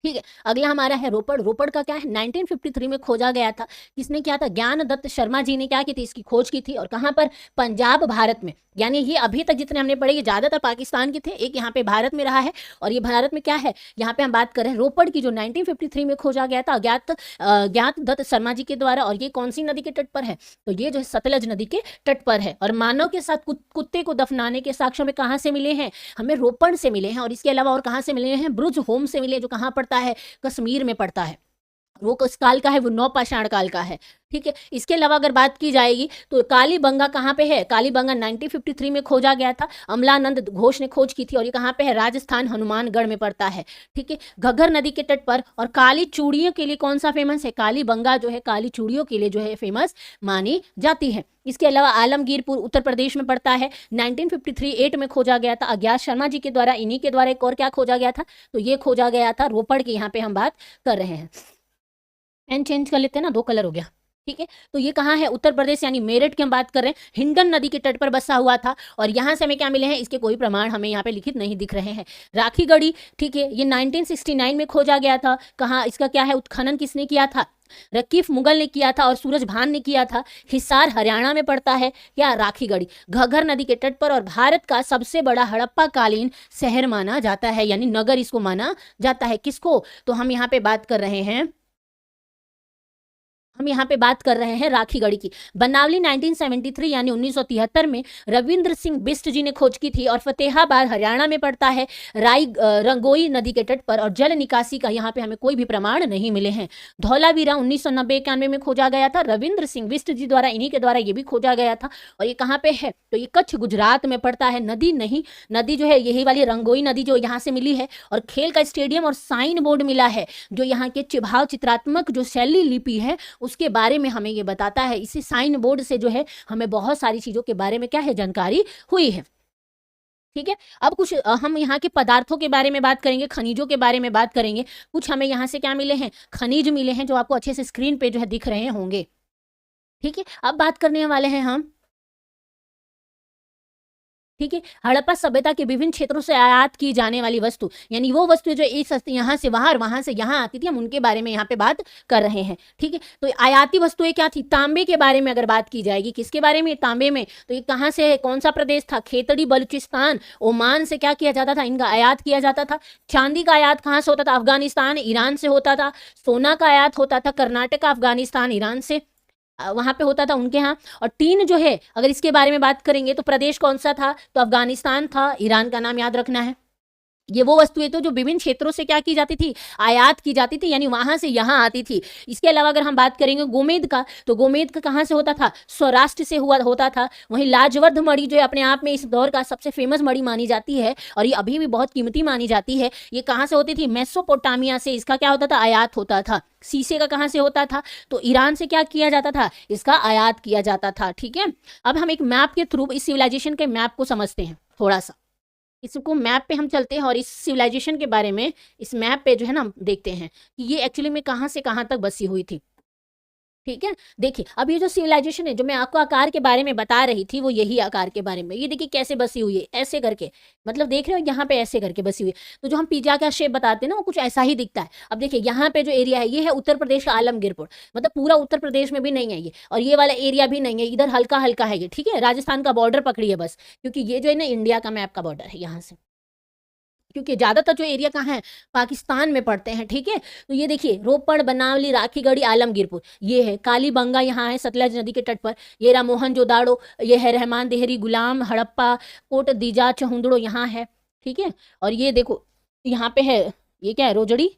ठीक है। अगला हमारा है रोपड़। रोपड़ का क्या है, 1953 में खोजा गया था। किसने किया था, ज्ञान दत्त शर्मा जी ने क्या की थी, इसकी खोज की थी। और कहाँ पर, पंजाब भारत में। यानी ये अभी तक जितने हमने पढ़े ये ज्यादातर पाकिस्तान के थे, एक यहाँ पे भारत में रहा है। और ये भारत में क्या है, यहाँ पे हम बात कर रहे हैं रोपड़ की, जो 1953 में खोजा गया था ज्ञात दत्त शर्मा जी के द्वारा। और ये कौन सी नदी के तट पर है, तो ये जो है सतलज नदी के तट पर है। और मानव के साथ कुत्ते को दफनाने के साक्ष्य में कहाँ से मिले हैं, हमें रोपड़ से मिले हैं। और इसके अलावा और कहाँ से मिले हैं, ब्रुज होम से मिले, जो कहाँ पड़ता है, कश्मीर में पड़ता है। वो किस काल का है, वो नौपाषाण काल का है, ठीक है। इसके अलावा अगर बात की जाएगी तो कालीबंगा कहाँ पे है, कालीबंगा 1953 में खोजा गया था, अमलानंद घोष ने खोज की थी। और ये कहाँ पे है, राजस्थान हनुमानगढ़ में पड़ता है, ठीक है, घग्गर नदी के तट पर। और काली चूड़ियों के लिए कौन सा फेमस है, कालीबंगा जो है काली चूड़ियों के लिए जो है फेमस मानी जाती है। इसके अलावा आलमगीरपुर उत्तर प्रदेश में पड़ता है, 1953 में खोजा गया था अज्ञात शर्मा जी के द्वारा। इन्हीं के द्वारा एक और क्या खोजा गया था, तो ये खोजा गया था रोपड़ की, यहाँ पे हम बात कर रहे हैं। एंड चेंज कर लेते हैं ना, 2 कलर हो गया, ठीक है। तो ये कहाँ है, उत्तर प्रदेश यानी मेरठ की हम बात कर रहे हैं, हिंडन नदी के तट पर बसा हुआ था। और यहाँ से हमें क्या मिले हैं, इसके कोई प्रमाण हमें यहाँ पे लिखित नहीं दिख रहे हैं। राखीगढ़ी, ठीक है, ये 1969 में खोजा गया था। कहाँ, इसका क्या है, उत्खनन किसने किया था, रकीफ मुगल ने किया था और सूरज भान ने किया था। हिसार हरियाणा में पड़ता है, या राखीगढ़ी घग्गर नदी के तट पर। और भारत का सबसे बड़ा हड़प्पा कालीन शहर माना जाता है, यानी नगर इसको माना जाता है। किसको, तो हम यहाँ पे बात कर रहे हैं, हम यहाँ पे बात कर रहे हैं राखीगढ़ी की। बनावली 1973 यानी 1973 में रविंद्र सिंह बिष्ट जी ने खोज की थी। और फतेहाबाद हरियाणा में पड़ता है, रंगोई नदी के तट पर। और जल निकासी का यहाँ पे हमें कोई भी प्रमाण नहीं मिले हैं। धौलावीरा 1990-91 में खोजा गया था, रविंद्र सिंह बिष्ट जी द्वारा, इन्हीं के द्वारा ये भी खोजा गया था। और ये कहाँ पे है, तो ये कच्छ गुजरात में पड़ता है। नदी नहीं, नदी जो है यही वाली रंगोई नदी जो यहाँ से मिली है। और खेल का स्टेडियम और साइन बोर्ड मिला है, जो यहाँ के चिभाव चित्रात्मक जो शैली लिपि है उसके बारे में हमें ये बताता है। इसी साइन बोर्ड से जो है हमें बहुत सारी चीजों के बारे में क्या है, जानकारी हुई है, ठीक है। अब कुछ हम यहाँ के पदार्थों के बारे में बात करेंगे, खनिजों के बारे में बात करेंगे। कुछ हमें यहाँ से क्या मिले हैं, खनिज मिले हैं, जो आपको अच्छे से स्क्रीन पे जो है दिख रहे होंगे, ठीक है। अब बात करने वाले हैं हम, ठीक है, हड़प्पा सभ्यता के विभिन्न क्षेत्रों से आयात की जाने वाली वस्तु, यानी वो वस्तु जो एक यहाँ से वहां और वहां से यहाँ आती थी, हम उनके बारे में यहाँ पे बात कर रहे हैं, ठीक है। तो आयाती वस्तुएं क्या थी, तांबे के बारे में अगर बात की जाएगी, किसके बारे में, तांबे में, तो ये कहाँ से है, कौन सा प्रदेश था, खेतड़ी बलूचिस्तान ओमान से क्या किया जाता था, इनका आयात किया जाता था। चांदी का आयात कहाँ से होता था, अफगानिस्तान ईरान से होता था। सोना का आयात होता था कर्नाटक अफगानिस्तान ईरान से, वहां पे होता था उनके यहाँ। और टीन जो है अगर इसके बारे में बात करेंगे तो प्रदेश कौन सा था, तो अफगानिस्तान था, ईरान का नाम याद रखना है। ये वो वस्तुएं तो जो विभिन्न क्षेत्रों से क्या की जाती थी, आयात की जाती थी, यानी वहां से यहाँ आती थी। इसके अलावा अगर हम बात करेंगे गोमेद का, तो गोमेद का कहाँ से होता था, सौराष्ट्र से होता था। वहीं लाजवर्ध मणि जो है अपने आप में इस दौर का सबसे फेमस मणि मानी जाती है, और ये अभी भी बहुत कीमती मानी जाती है। ये कहाँ से होती थी, मेसोपोटामिया से इसका क्या होता था, आयात होता था। शीशे का कहाँ से होता था, तो ईरान से क्या किया जाता था, इसका आयात किया जाता था, ठीक है। अब हम एक मैप के थ्रू इस सिविलाइजेशन के मैप को समझते हैं थोड़ा सा। इसको मैप पे हम चलते हैं और इस सिविलाइजेशन के बारे में इस मैप पे जो है ना देखते हैं कि ये एक्चुअली में कहाँ से कहाँ तक बसी हुई थी। ठीक है। देखिए अब ये जो सिविलाइजेशन है, जो मैं आपको आकार के बारे में बता रही थी, वो यही आकार के बारे में। ये देखिए कैसे बसी हुई है, ऐसे करके, मतलब देख रहे हो यहाँ पे ऐसे करके बसी हुई है। तो जो हम पिज्जा का शेप बताते हैं ना, वो कुछ ऐसा ही दिखता है। अब देखिए यहाँ पे जो एरिया है, ये है उत्तर प्रदेश का आलमगीरपुर, मतलब पूरा उत्तर प्रदेश में भी नहीं है ये, और ये वाला एरिया भी नहीं है, इधर हल्का हल्का है ये। ठीक है, राजस्थान का बॉर्डर पकड़िए बस, क्योंकि ये जो है ना इंडिया का मैप का बॉर्डर है यहाँ से, क्योंकि ज़्यादातर जो एरिया कहाँ है, पाकिस्तान में पड़ते हैं। ठीक है, तो ये देखिए रोपड़, बनावली, राखीगढ़ी, आलमगीरपुर, ये है कालीबंगा, यहाँ है सतलज नदी के तट पर। ये रहा मोहनजोदाड़ो, ये है रहमान देहरी, गुलाम, हड़प्पा, कोट दीजा, चहुंदड़ो यहाँ है। ठीक है, और ये देखो यहाँ पे है, ये क्या है, रोजड़ी,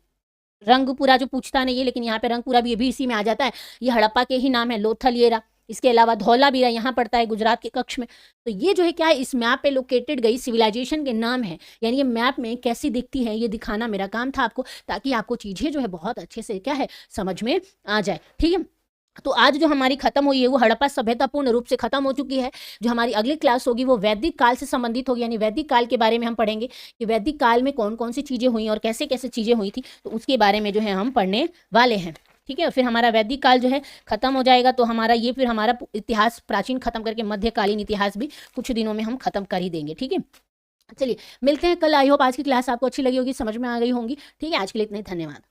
रंगपुरा जो पूछता नहीं है, लेकिन यहाँ पे रंगपुरा भी, ये भी इसी में आ जाता है, ये हड़प्पा के ही नाम है। लोथल ये रहा, इसके अलावा धौला भी रहा, यहाँ पड़ता है गुजरात के कक्ष में। तो ये जो है क्या है, इस मैप पे लोकेटेड गई सिविलाइजेशन के नाम है, यानी ये मैप में कैसी दिखती है ये दिखाना मेरा काम था आपको, ताकि आपको चीज़ें जो है बहुत अच्छे से क्या है समझ में आ जाए। ठीक है, तो आज जो हमारी खत्म हुई है वो हड़प्पा सभ्यता पूर्ण रूप से खत्म हो चुकी है। जो हमारी अगली क्लास होगी वो वैदिक काल से संबंधित होगी, यानी वैदिक काल के बारे में हम पढ़ेंगे कि वैदिक काल में कौन कौन सी चीज़ें हुई और कैसे कैसे चीज़ें हुई थी, तो उसके बारे में जो है हम पढ़ने वाले हैं। ठीक है, फिर हमारा वैदिक काल जो है खत्म हो जाएगा, तो हमारा ये फिर हमारा इतिहास प्राचीन खत्म करके मध्यकालीन इतिहास भी कुछ दिनों में हम खत्म कर ही देंगे। ठीक है, चलिए मिलते हैं कल। आई होप आज की क्लास आपको अच्छी लगी होगी, समझ में आ गई होंगी। ठीक है, आज के लिए इतना ही, धन्यवाद।